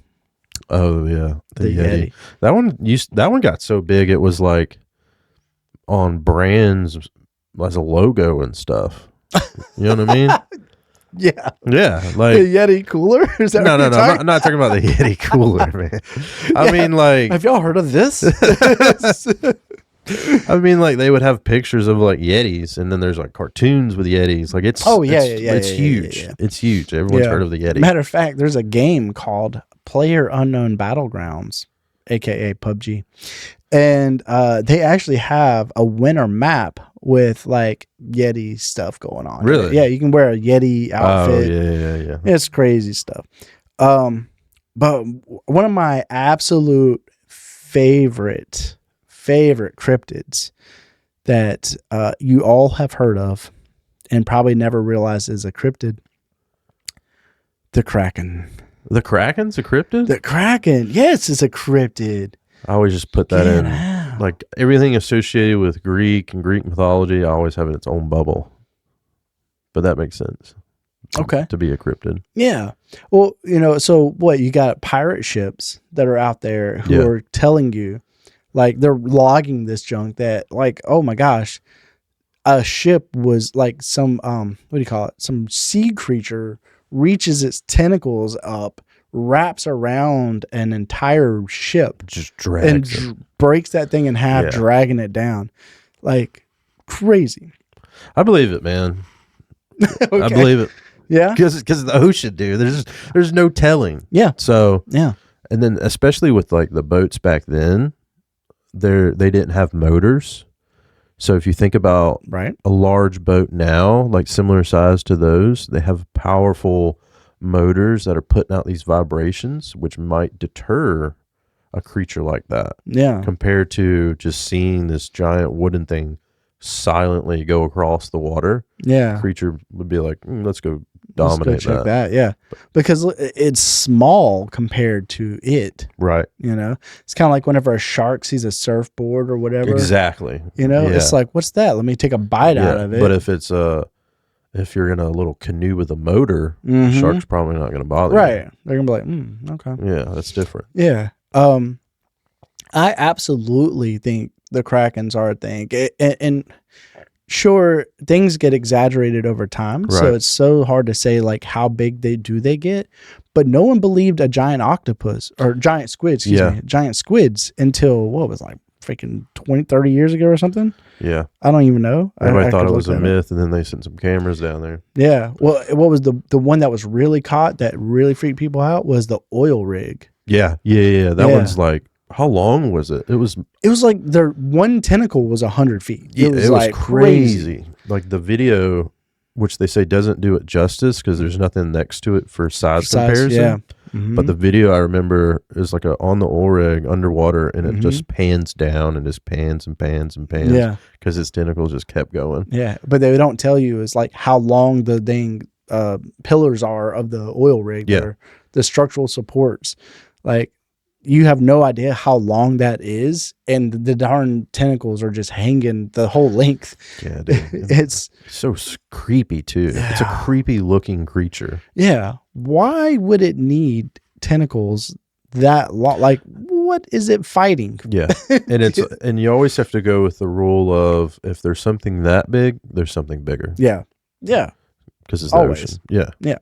Oh yeah, the Yeti. That one got so big it was like on brands as a logo and stuff. You know what I mean? Yeah. Like the Yeti cooler. Is that no. I'm not talking about the Yeti cooler, man. I mean, like, have y'all heard of this? I mean, like, they would have pictures of like Yetis, and then there's like cartoons with Yetis. Like, it's huge. Yeah. It's huge. Everyone's heard of the Yeti. Matter of fact, there's a game called Player Unknown Battlegrounds, aka PUBG, and they actually have a winter map with like Yeti stuff going on. Really? Yeah, you can wear a Yeti outfit. Oh yeah. It's crazy stuff. But one of my absolute favorite cryptids that you all have heard of and probably never realized is a cryptid. The Kraken. The Kraken's a cryptid? The Kraken. Yes, it's a cryptid. I always just put that in. Like everything associated with Greek and Greek mythology, I always have in its own bubble. But that makes sense. Okay. To be a cryptid. Yeah. Well, so what? You got pirate ships that are out there who are telling you, like, they're logging this junk that, like, oh my gosh, a ship was like some, what do you call it? Some sea creature reaches its tentacles up, wraps around an entire ship, just drags and breaks that thing in half, dragging it down. Like, crazy. I believe it, man. Okay. I believe it. Yeah. Because the ocean, dude, there's no telling. Yeah. So, yeah. And then especially with like the boats back then, they didn't have motors. So if you think about a large boat now, like similar size to those, they have powerful motors that are putting out these vibrations, which might deter a creature like that. Yeah. Compared to just seeing this giant wooden thing silently go across the water. Yeah. The creature would be like, let's go dominate check that. Yeah. Because it's small compared to it. Right. It's kind of like whenever a shark sees a surfboard or whatever. Exactly. It's like, what's that? Let me take a bite out of it. But if you're in a little canoe with a motor, shark's probably not going to bother you. Right. They're going to be like, okay. Yeah, that's different. Yeah. I absolutely think the Krakens are a thing. And sure, things get exaggerated over time. Right. So it's so hard to say like how big they get. But no one believed a giant octopus or giant squid, giant squids until what was like freaking 20, 30 years ago or something. Yeah. I don't even know. Everybody thought it was a myth, and then they sent some cameras down there. Yeah. Well, what was the one that was really caught that really freaked people out was the oil rig. Yeah. That one's like, how long was it? It was like their one tentacle was 100 feet. It was like crazy. Like the video, which they say doesn't do it justice because there's nothing next to it for size comparison. Yeah. Mm-hmm. But the video I remember is like on the oil rig underwater, and it just pans down and just pans and pans and pans. Yeah. Because its tentacles just kept going. Yeah. But they don't tell you is like how long the dang pillars are of the oil rig. Yeah. The structural supports. Like, you have no idea how long that is, and the darn tentacles are just hanging the whole length. Yeah, dude. It's so creepy too. Yeah. It's a creepy looking creature. Yeah. Why would it need tentacles that long? Like, what is it fighting? Yeah. And you always have to go with the rule of if there's something that big, there's something bigger. Yeah. Yeah. Because it's the ocean. Yeah. Yeah.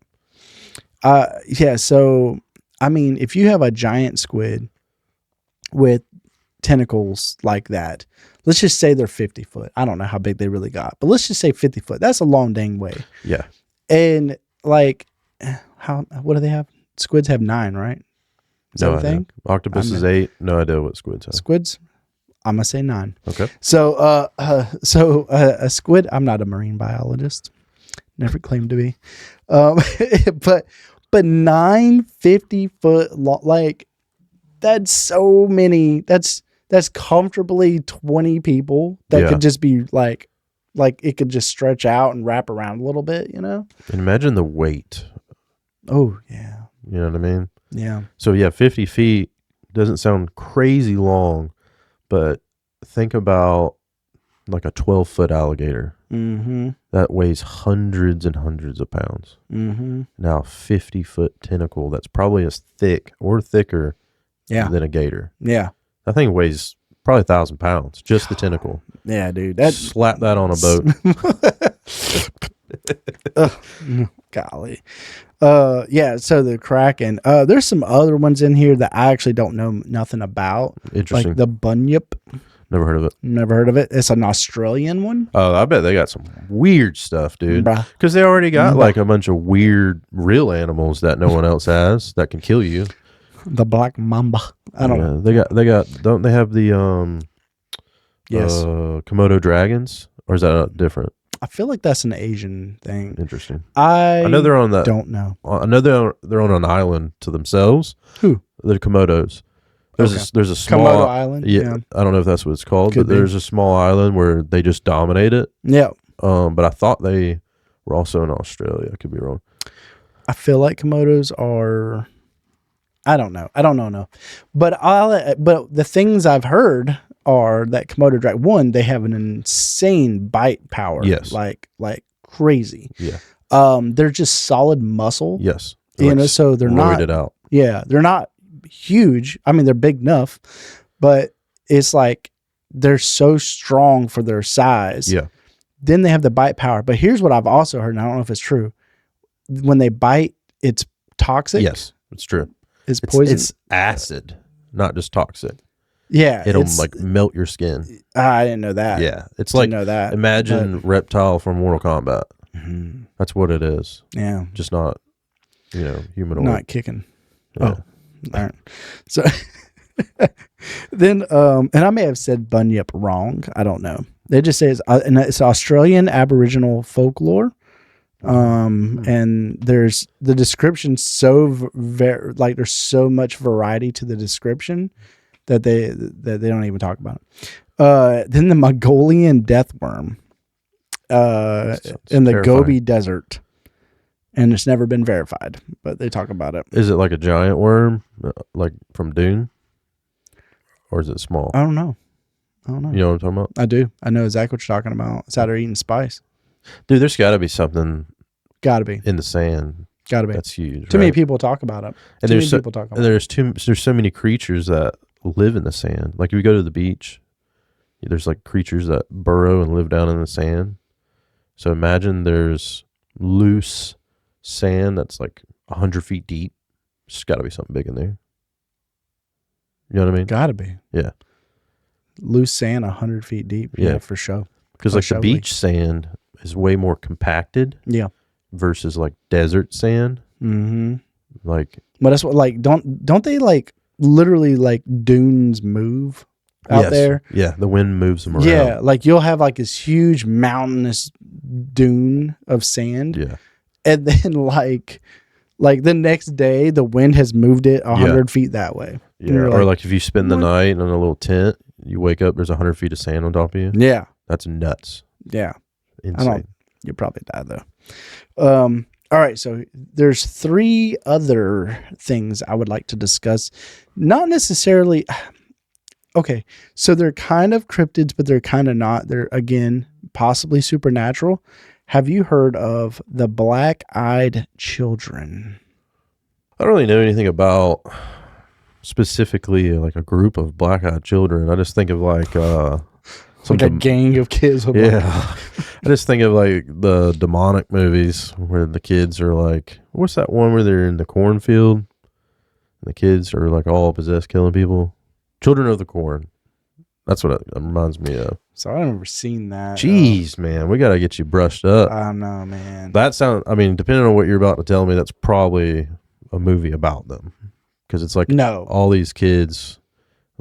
Yeah. So, I mean, if you have a giant squid with tentacles like that, let's just say they're 50 foot. I don't know how big they really got, but let's just say 50 foot. That's a long dang way. Yeah. And like, what do they have? Squids have 9, right? Is that a thing? Octopus is 8. No idea what squids have. Squids? I'm going to say 9. Okay. So, a squid, I'm not a marine biologist. Never claimed to be. But 9 50-foot long, like, that's so many. That's comfortably 20 people that could just be like it could just stretch out and wrap around a little bit, you know? And imagine the weight. Oh, yeah. You know what I mean? Yeah. So, 50 feet doesn't sound crazy long, but think about like a 12-foot alligator. Mm-hmm. That weighs hundreds and hundreds of pounds. Mm-hmm. Now, 50-foot tentacle that's probably as thick or thicker than a gator. Yeah. That thing weighs probably 1,000 pounds, just the tentacle. Yeah, dude. Slap that on a boat. Golly. Yeah, so the Kraken. There's some other ones in here that I actually don't know nothing about. Interesting. Like the bunyip. Never heard of it. Never heard of it. It's an Australian one. Oh, I bet they got some weird stuff, dude. Because they already got like a bunch of weird real animals that no one else has that can kill you. The black mamba. I don't know. They got. Don't they have the Komodo dragons, or is that different? I feel like that's an Asian thing. Interesting. I know they're on that. Don't know. I know they're on an island to themselves. Who? The Komodos. There's a small Komodo island. Yeah, I don't know if that's what it's called, Could but there's a small island where they just dominate it. Yeah. But I thought they were also in Australia. I could be wrong. I feel like Komodos are. I don't know. No. But the things I've heard are that Komodo dragon, one, they have an insane bite power. Yes. Like crazy. Yeah. They're just solid muscle. Yes. So they're not. It out. Yeah, they're not huge. I mean, they're big enough, but it's like they're so strong for their size. Yeah. Then they have the bite power. But here's what I've also heard, and I don't know if it's true. When they bite, it's toxic. Yes, it's true. It's poison. It's acid, not just toxic. Yeah. It'll like melt your skin. I didn't know that. Yeah. It's like, know that, imagine Reptile from Mortal Kombat. Mm-hmm. That's what it is. Yeah. Just not, humanoid. Not kicking. Yeah. Oh, all right. So then, and I may have said bunyip wrong. I don't know. They just say it's Australian Aboriginal folklore. And there's the description so like there's so much variety to the description that they don't even talk about it. Then the Mongolian death worm, in the Gobi Desert, and it's never been verified, but they talk about it. Is it like a giant worm, like from Dune, or is it small? I don't know. You know what I'm talking about? I do. I know exactly what you're talking about. It's out there eating spice. Dude, there's got to be something. Got to be in the sand. Got to be. That's huge. Too many people talk about it. And there's so many creatures that live in the sand. Like if you go to the beach, there's like creatures that burrow and live down in the sand. So imagine there's loose sand that's like 100 feet deep. There's got to be something big in there. You know what I mean? Got to be. Yeah. loose sand 100 feet deep. Yeah, for sure. Because like the beach sand is way more compacted. Yeah. Versus like desert sand. Mm-hmm. Like, but that's what, like, don't they like literally like dunes move out there? Yeah, the wind moves them around. Yeah, like you'll have like this huge mountainous dune of sand. Yeah. And then like the next day the wind has moved it 100 feet that way. Yeah. Or like if you spend the night in a little tent, you wake up, there's 100 feet of sand on top of you. Yeah. That's nuts. Yeah. Insane. You'll probably die though. All right, so there's 3 other things I would like to discuss. Not necessarily. Okay, so they're kind of cryptids, but they're kind of not. They're, again, possibly supernatural. Have you heard of the black-eyed children? I don't really know anything about specifically like a group of black-eyed children. I just think of like like a gang of kids. I just think of like the demonic movies where the kids are like, what's that one where they're in the cornfield? And the kids are like all possessed, killing people. Children of the Corn. That's what it reminds me of. So I've never seen that. Jeez, man, we got to get you brushed up. I know, man. That sounds, I mean, depending on what you're about to tell me, that's probably a movie about them. Because it's like all these kids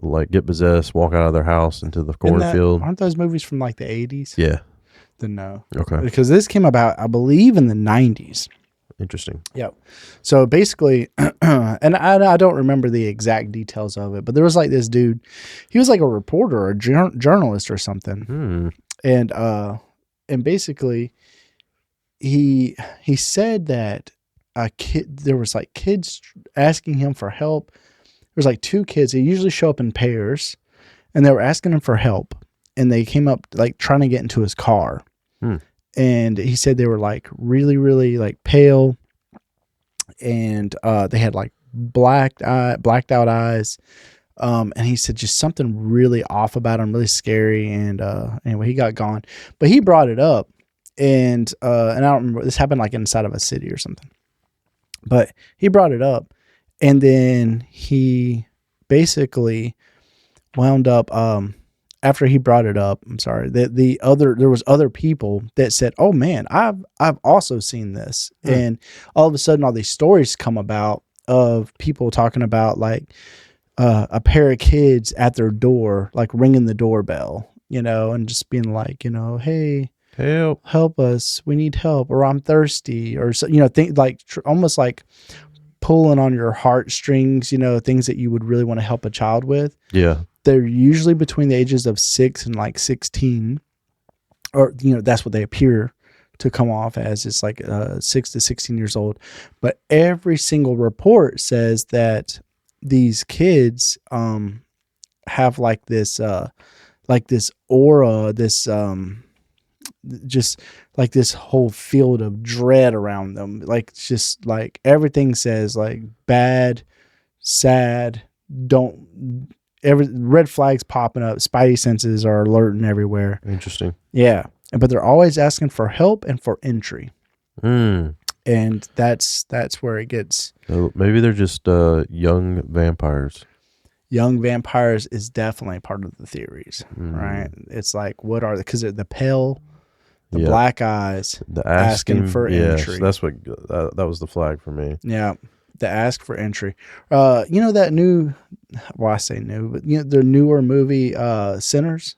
like get possessed, walk out of their house into the cornfield. Aren't those movies from like the 80s? Yeah. Then no. Okay. Because this came about, I believe, in the 90s. Interesting. Yep. So basically, and I don't remember the exact details of it, but there was like this dude. He was like a reporter or a journalist or something. And basically, he said that there was like kids asking him for help. There was like 2 kids. They usually show up in pairs, and they were asking him for help. And they came up like trying to get into his car. And he said they were like really, really like pale, and they had like blacked out eyes. And he said just something really off about him, really scary. And anyway, he got gone, but he brought it up, and I don't remember, this happened like inside of a city or something, but he brought it up, and then he basically wound up, after he brought it up, I'm sorry, there was other people that said, oh man, I've also seen this. And all of a sudden all these stories come about of people talking about like a pair of kids at their door, like ringing the doorbell, and just being like, hey, help us, we need help, or I'm thirsty, or so, think like almost like pulling on your heartstrings, things that you would really want to help a child with. Yeah. They're usually between the ages of 6 and like 16, or, that's what they appear to come off as. It's like 6 to 16 years old. But every single report says that these kids have like this aura, this just like this whole field of dread around them. Like, just like everything says like bad, sad, red flags popping up. Spidey senses are alerting everywhere. Interesting. Yeah. But they're always asking for help and for entry. And that's where it gets. So maybe they're just young vampires. Young vampires is definitely part of the theories, right? It's like, what are they? Because they're the pale, the black eyes, the asking for entry. So that's what that was the flag for me. Yeah. The ask for entry. That new, well, I say new, but the newer movie, Sinners.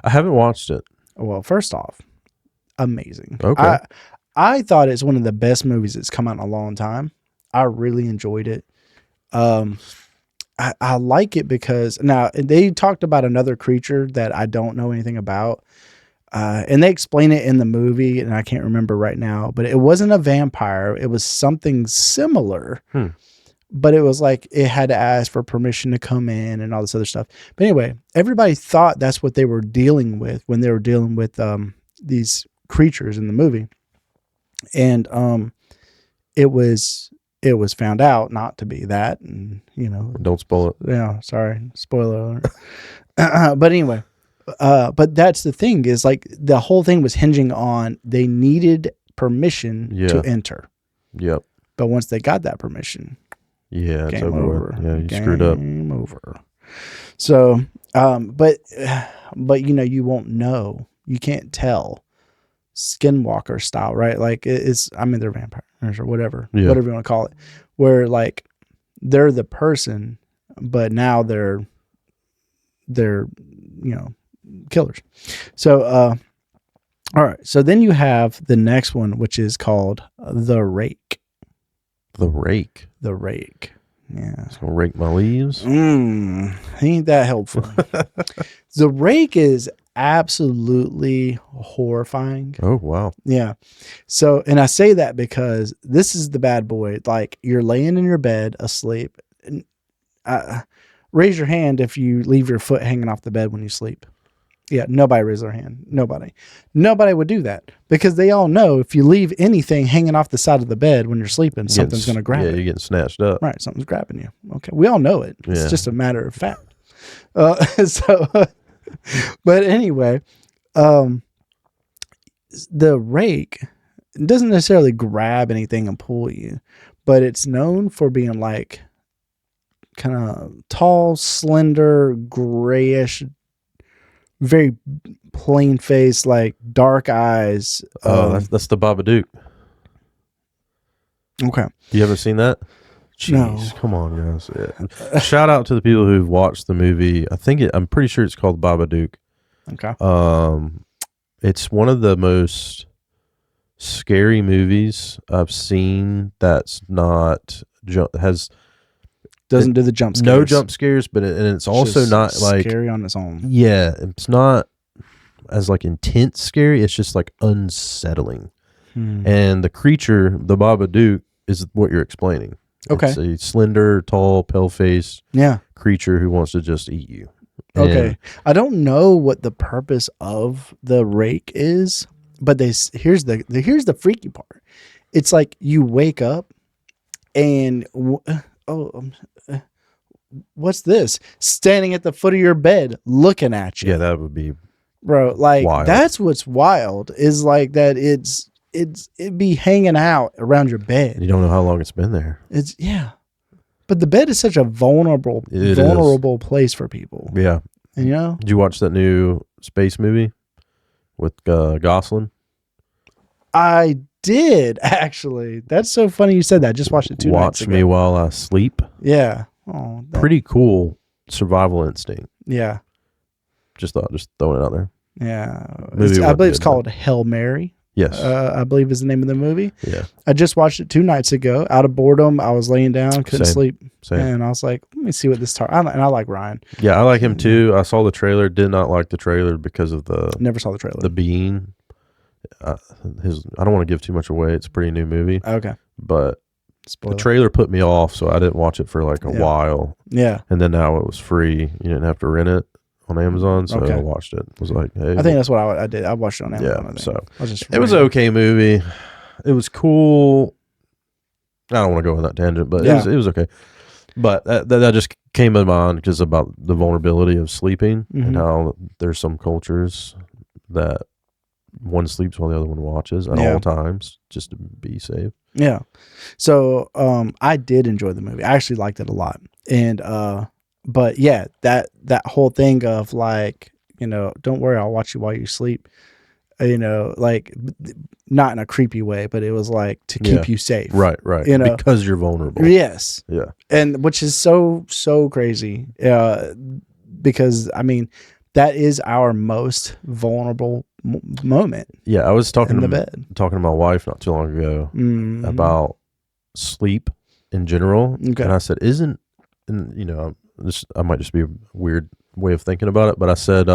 I haven't watched it. Well, first off, amazing. Okay. I thought it's one of the best movies that's come out in a long time. I really enjoyed it. I like it because now they talked about another creature that I don't know anything about. And they explain it in the movie, and I can't remember right now, but it wasn't a vampire. It was something similar, but it was like it had to ask for permission to come in and all this other stuff. But anyway, everybody thought that's what they were dealing with when they were dealing with these creatures in the movie. And it was found out not to be that, and don't spoil it. Yeah, sorry, spoiler alert. But anyway. But that's the thing, is like the whole thing was hinging on they needed permission to enter. Yep. But once they got that permission, it's game over. over. Yeah, you screwed up. Game over. So, but you won't know. You can't tell skinwalker style, right? Like they're vampires or whatever you want to call it, where like they're the person, but now they're killers. So, all right. So then you have the next one, which is called the rake. The rake. The rake. Yeah. It's gonna rake my leaves. Ain't that helpful? The rake is absolutely horrifying. Oh, wow. Yeah. So, and I say that because this is the bad boy. Like, you're laying in your bed asleep. And, raise your hand if you leave your foot hanging off the bed when you sleep. Yeah, nobody raised their hand. Nobody would do that because they all know if you leave anything hanging off the side of the bed when you're sleeping, something's going to grab it. Yeah, you're getting snatched up. Right, something's grabbing you. Okay, we all know it. It's just a matter of fact. But anyway, the rake doesn't necessarily grab anything and pull you, but it's known for being like kind of tall, slender, grayish, very plain face, like dark eyes. That's the Babadook. Okay. You haven't seen that? Jeez, No. Come on, guys. Yeah. Shout out to the people who've watched the movie. I'm pretty sure it's called Babadook. Okay. It's one of the most scary movies I've seen that's not doesn't do the jump scares. No jump scares, but it's also not like scary on its own. Yeah, it's not as like intense scary. It's just like unsettling. And the creature, the Babadook, is what you're explaining. Okay. It's a slender, tall, pale-faced creature who wants to just eat you. Okay. I don't know what the purpose of the rake is, but here's the freaky part. It's like you wake up and what's this? Standing at the foot of your bed looking at you. Yeah, that would be bro. Like wild. That's what's wild is like that it'd be hanging out around your bed. You don't know how long it's been there. But the bed is such a vulnerable place for people. Yeah. You know? Did you watch that new space movie with Gosling? I did, actually. That's so funny you said that. I just watched it 2 nights ago. Watch Me While I Sleep. Yeah. Oh, pretty cool survival instinct. Yeah. Just throwing it out there. Yeah. I believe it's called Hail Mary. Yes. I believe is the name of the movie. Yeah. I just watched it 2 nights ago. Out of boredom, I was laying down, couldn't sleep. Same. And I was like, let me see what this and I like Ryan. Yeah, I like him too. I saw the trailer, did not like the trailer because of Never saw the trailer. The being. I don't want to give too much away. It's a pretty new movie. Okay. But Spoiler. the trailer put me off, so I didn't watch it for like a while. Yeah. And then now it was free. You didn't have to rent it on Amazon, so I watched it. It was like, hey. I think that's what I did. I watched it on Amazon. Yeah, I think. So it was an okay movie. It was cool. I don't want to go on that tangent, but it was okay. But that just came to mind because about the vulnerability of sleeping and how there's some cultures that one sleeps while the other one watches at all times just to be safe. Yeah. So I did enjoy the movie. I actually liked it a lot. And but yeah, that whole thing of like, don't worry, I'll watch you while you sleep. Like not in a creepy way, but it was like to keep you safe. Right. Because you're vulnerable. Yes. Yeah. And which is so crazy. Because I mean, that is our most vulnerable moment. Yeah, I was talking talking to my wife not too long ago about sleep in general, and I said, I might just be a weird way of thinking about it, but I said,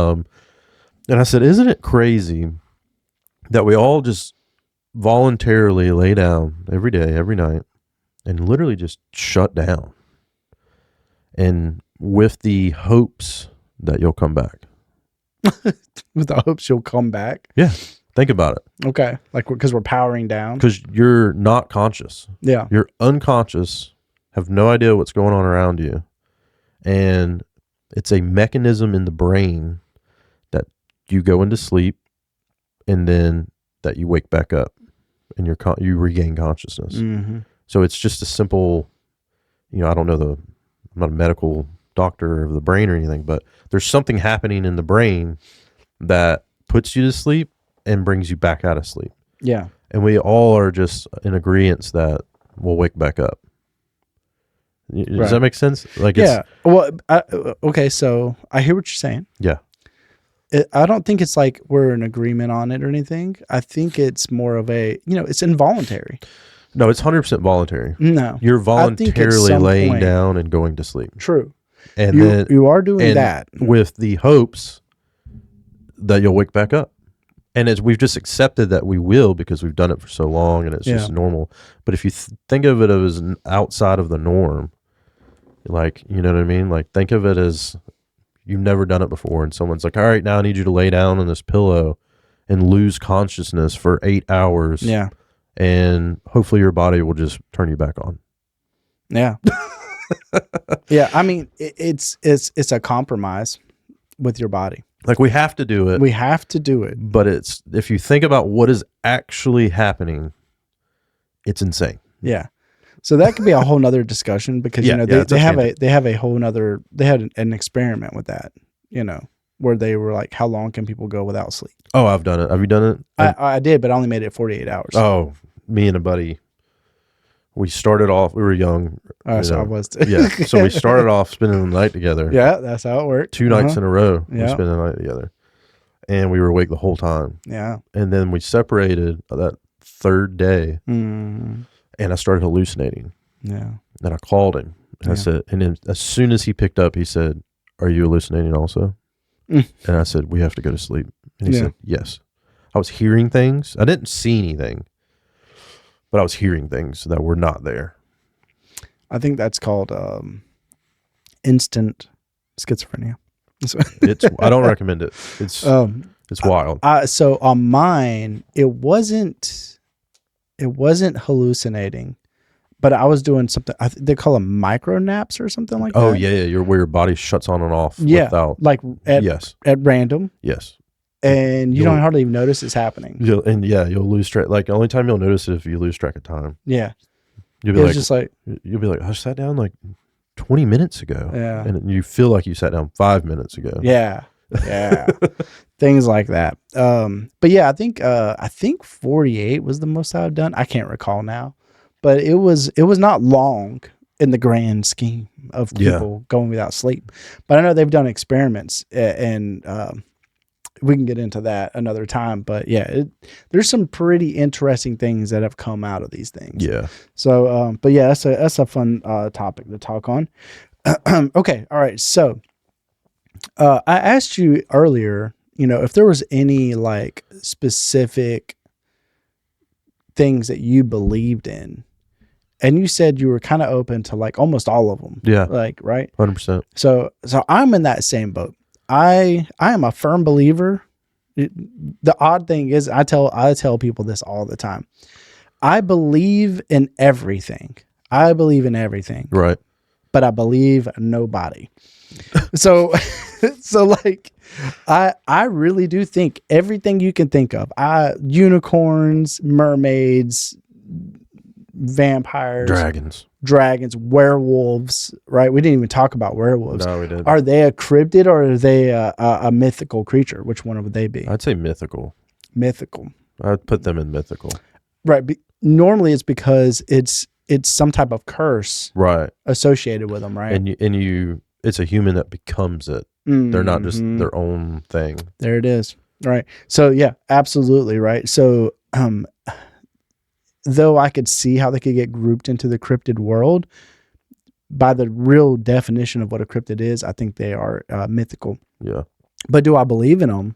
isn't it crazy that we all just voluntarily lay down every day, every night, and literally just shut down, and with the hopes that you'll come back. With the hopes you'll come back. Yeah. Think about it. Okay. Like because we're powering down. Because you're not conscious. Yeah. You're unconscious, have no idea what's going on around you. And it's a mechanism in the brain that you go into sleep and then that you wake back up and you regain consciousness. So it's just a simple, I don't know I'm not a medical doctor of the brain or anything, but there's something happening in the brain that puts you to sleep and brings you back out of sleep. Yeah. And we all are just in agreement that we'll wake back up. Does that make sense? Like, yeah. Well, okay. So I hear what you're saying. Yeah. I don't think it's like we're in agreement on it or anything. I think it's more of a, it's involuntary. No, it's 100% voluntary. No. You're voluntarily laying down and going to sleep. True. And then you are doing that with the hopes that you'll wake back up. And we've just accepted that we will because we've done it for so long and it's just normal. But if you think of it as outside of the norm, like, you know what I mean? Like, think of it as you've never done it before. And someone's like, all right, now I need you to lay down on this pillow and lose consciousness for 8 hours. Yeah. And hopefully your body will just turn you back on. Yeah. Yeah. I mean, it's a compromise with your body. Like, we have to do it. We have to do it. But if you think about what is actually happening, it's insane. Yeah. So that could be a whole nother discussion because, they have a whole nother, they had an experiment with that, where they were like, how long can people go without sleep? Oh, I've done it. Have you done it? I did, but I only made it 48 hours. Oh, me and a buddy, we started off, we were young. So I was too. Yeah. So we started off spending the night together. Yeah, that's how it worked. 2 nights in a row, we spent the night together. And we were awake the whole time. Yeah. And then we separated that third day, and I started hallucinating. Yeah. And I called him. And I said, and then as soon as he picked up, he said, "Are you hallucinating also?" And I said, "We have to go to sleep." And he said, "Yes." I was hearing things. I didn't see anything, but I was hearing things that were not there. I think that's called instant schizophrenia. I don't recommend it. It's wild. So on mine, it wasn't hallucinating, but I was doing something. They call them micro naps or something like that. Oh yeah. Where your body shuts on and off. Yeah, without, like at random. Yes. And you don't hardly even notice it's happening. You'll lose track. Like, the only time you'll notice it if you lose track of time. Yeah. You'll be like, I sat down like 20 minutes ago. Yeah. And you feel like you sat down 5 minutes ago. Yeah. Yeah. Things like that. But yeah, I think 48 was the most I've done. I can't recall now, but it was not long in the grand scheme of people going without sleep. But I know they've done experiments and we can get into that another time, but yeah, there's some pretty interesting things that have come out of these things. Yeah. So, but yeah, that's a fun topic to talk on. Okay. All right. So, I asked you earlier, if there was any like specific things that you believed in, and you said you were kind of open to like almost all of them. Yeah. Like, right. 100%. So I'm in that same boat. I am a firm believer. The odd thing is I tell people this all the time. I believe in everything. Right. But I believe nobody. So like I really do think everything you can think of. Unicorns, mermaids, vampires, dragons, werewolves, right? We didn't even talk about werewolves. No, we didn't. Are they a cryptid or are they a mythical creature? Which one would they be? I'd say mythical. Mythical. I'd put them in mythical. Right. Normally it's because it's some type of curse associated with them, right? And you it's a human that becomes it. They're not just their own thing. There it is. Right. So yeah, absolutely right. So though I could see how they could get grouped into the cryptid world, by the real definition of what a cryptid is, I think they are mythical. Yeah. But do I believe in them?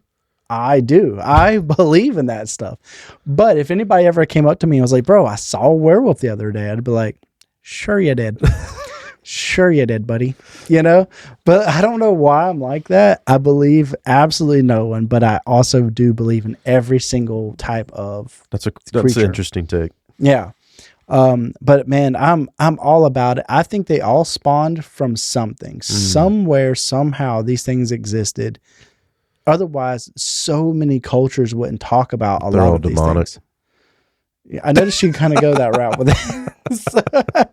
I do. I believe in that stuff. But if anybody ever came up to me and was like, "Bro, I saw a werewolf the other day," I'd be like, "Sure you did." Sure you did, buddy. But I don't know why I'm like that. I believe absolutely no one, but I also do believe in every single type of That's creature. an interesting take. Yeah. But man, I'm all about it. I think they all spawned from something. Somewhere, somehow these things existed. Otherwise, so many cultures wouldn't talk about a lot of these things. Yeah, I noticed you kind of go that route with it.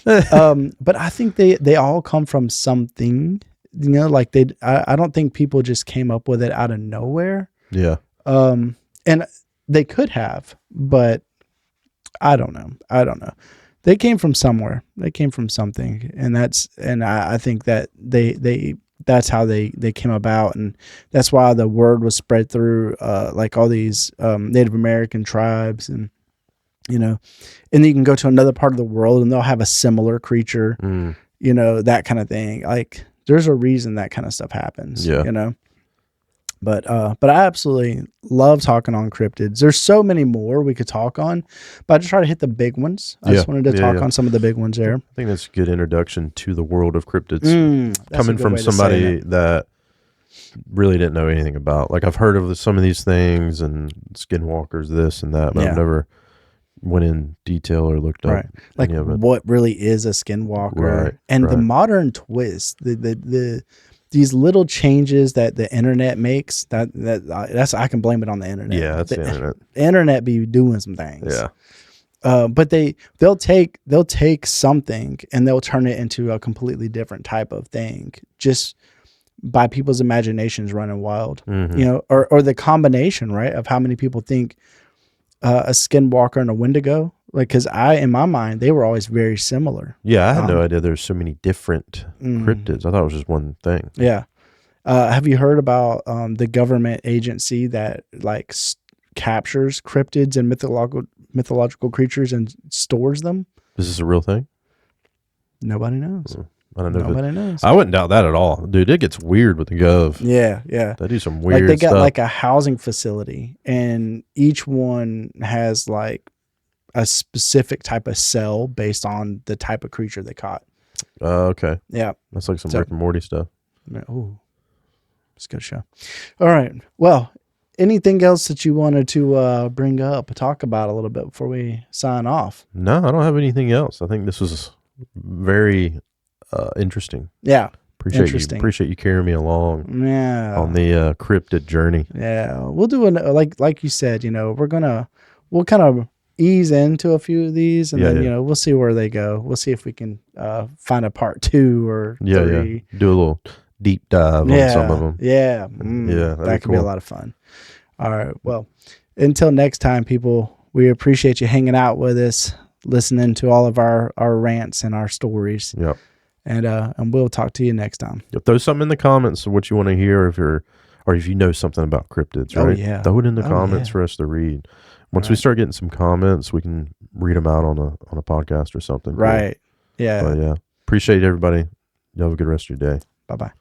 But I think they all come from something, like I don't think people just came up with it out of nowhere. Yeah. And they could have, but I don't know. They came from somewhere. They came from something, and I think that that's how they came about, and that's why the word was spread through like all these Native American tribes, and and you can go to another part of the world and they'll have a similar creature, that kind of thing. Like there's a reason that kind of stuff happens. But I absolutely love talking on cryptids. There's so many more we could talk on, but I just try to hit the big ones. I just wanted to talk on some of the big ones there. I think that's a good introduction to the world of cryptids, coming from somebody that really didn't know anything about. Like I've heard of some of these things and skinwalkers, this and that, but I've never went in detail or looked up like what really is a skinwalker, and the modern twist, the these little changes that the internet makes, that's I can blame it on the internet. Yeah, that's the internet. The internet be doing some things. Yeah. But they'll take something and they'll turn it into a completely different type of thing just by people's imaginations running wild. Or the combination, right, of how many people think a skinwalker and a Wendigo. Like, because in my mind, they were always very similar. Yeah, I had no idea there's so many different cryptids. I thought it was just one thing. Yeah. Have you heard about the government agency that like captures cryptids and mythological creatures and stores them? Is this a real thing? Nobody knows. I don't know. Nobody knows. I wouldn't doubt that at all, dude. It gets weird with the gov. Yeah. They do some weird stuff. Like they got stuff. like a housing facility, and each one has like a specific type of cell based on the type of creature they caught. Okay. Yeah. That's like some Rick and Morty stuff. Oh, it's a good show. All right. Well, anything else that you wanted to bring up, talk about a little bit before we sign off? No, I don't have anything else. I think this was very interesting. Yeah. Appreciate you carrying me along on the cryptid journey. Yeah. We'll do like you said, we'll kind of ease into a few of these, and then we'll see where they go. We'll see if we can find a part 2 or 3. Do a little deep dive on some of them. That could be a lot of fun. All right, well, until next time, people, we appreciate you hanging out with us, listening to all of our rants and our stories. And we'll talk to you next time. Throw something in the comments of what you want to hear, if you know something about cryptids, right? Throw it in the comments for us to read. Once we start getting some comments, we can read them out on a podcast or something. Right. Cool. Yeah. But appreciate everybody. You have a good rest of your day. Bye-bye.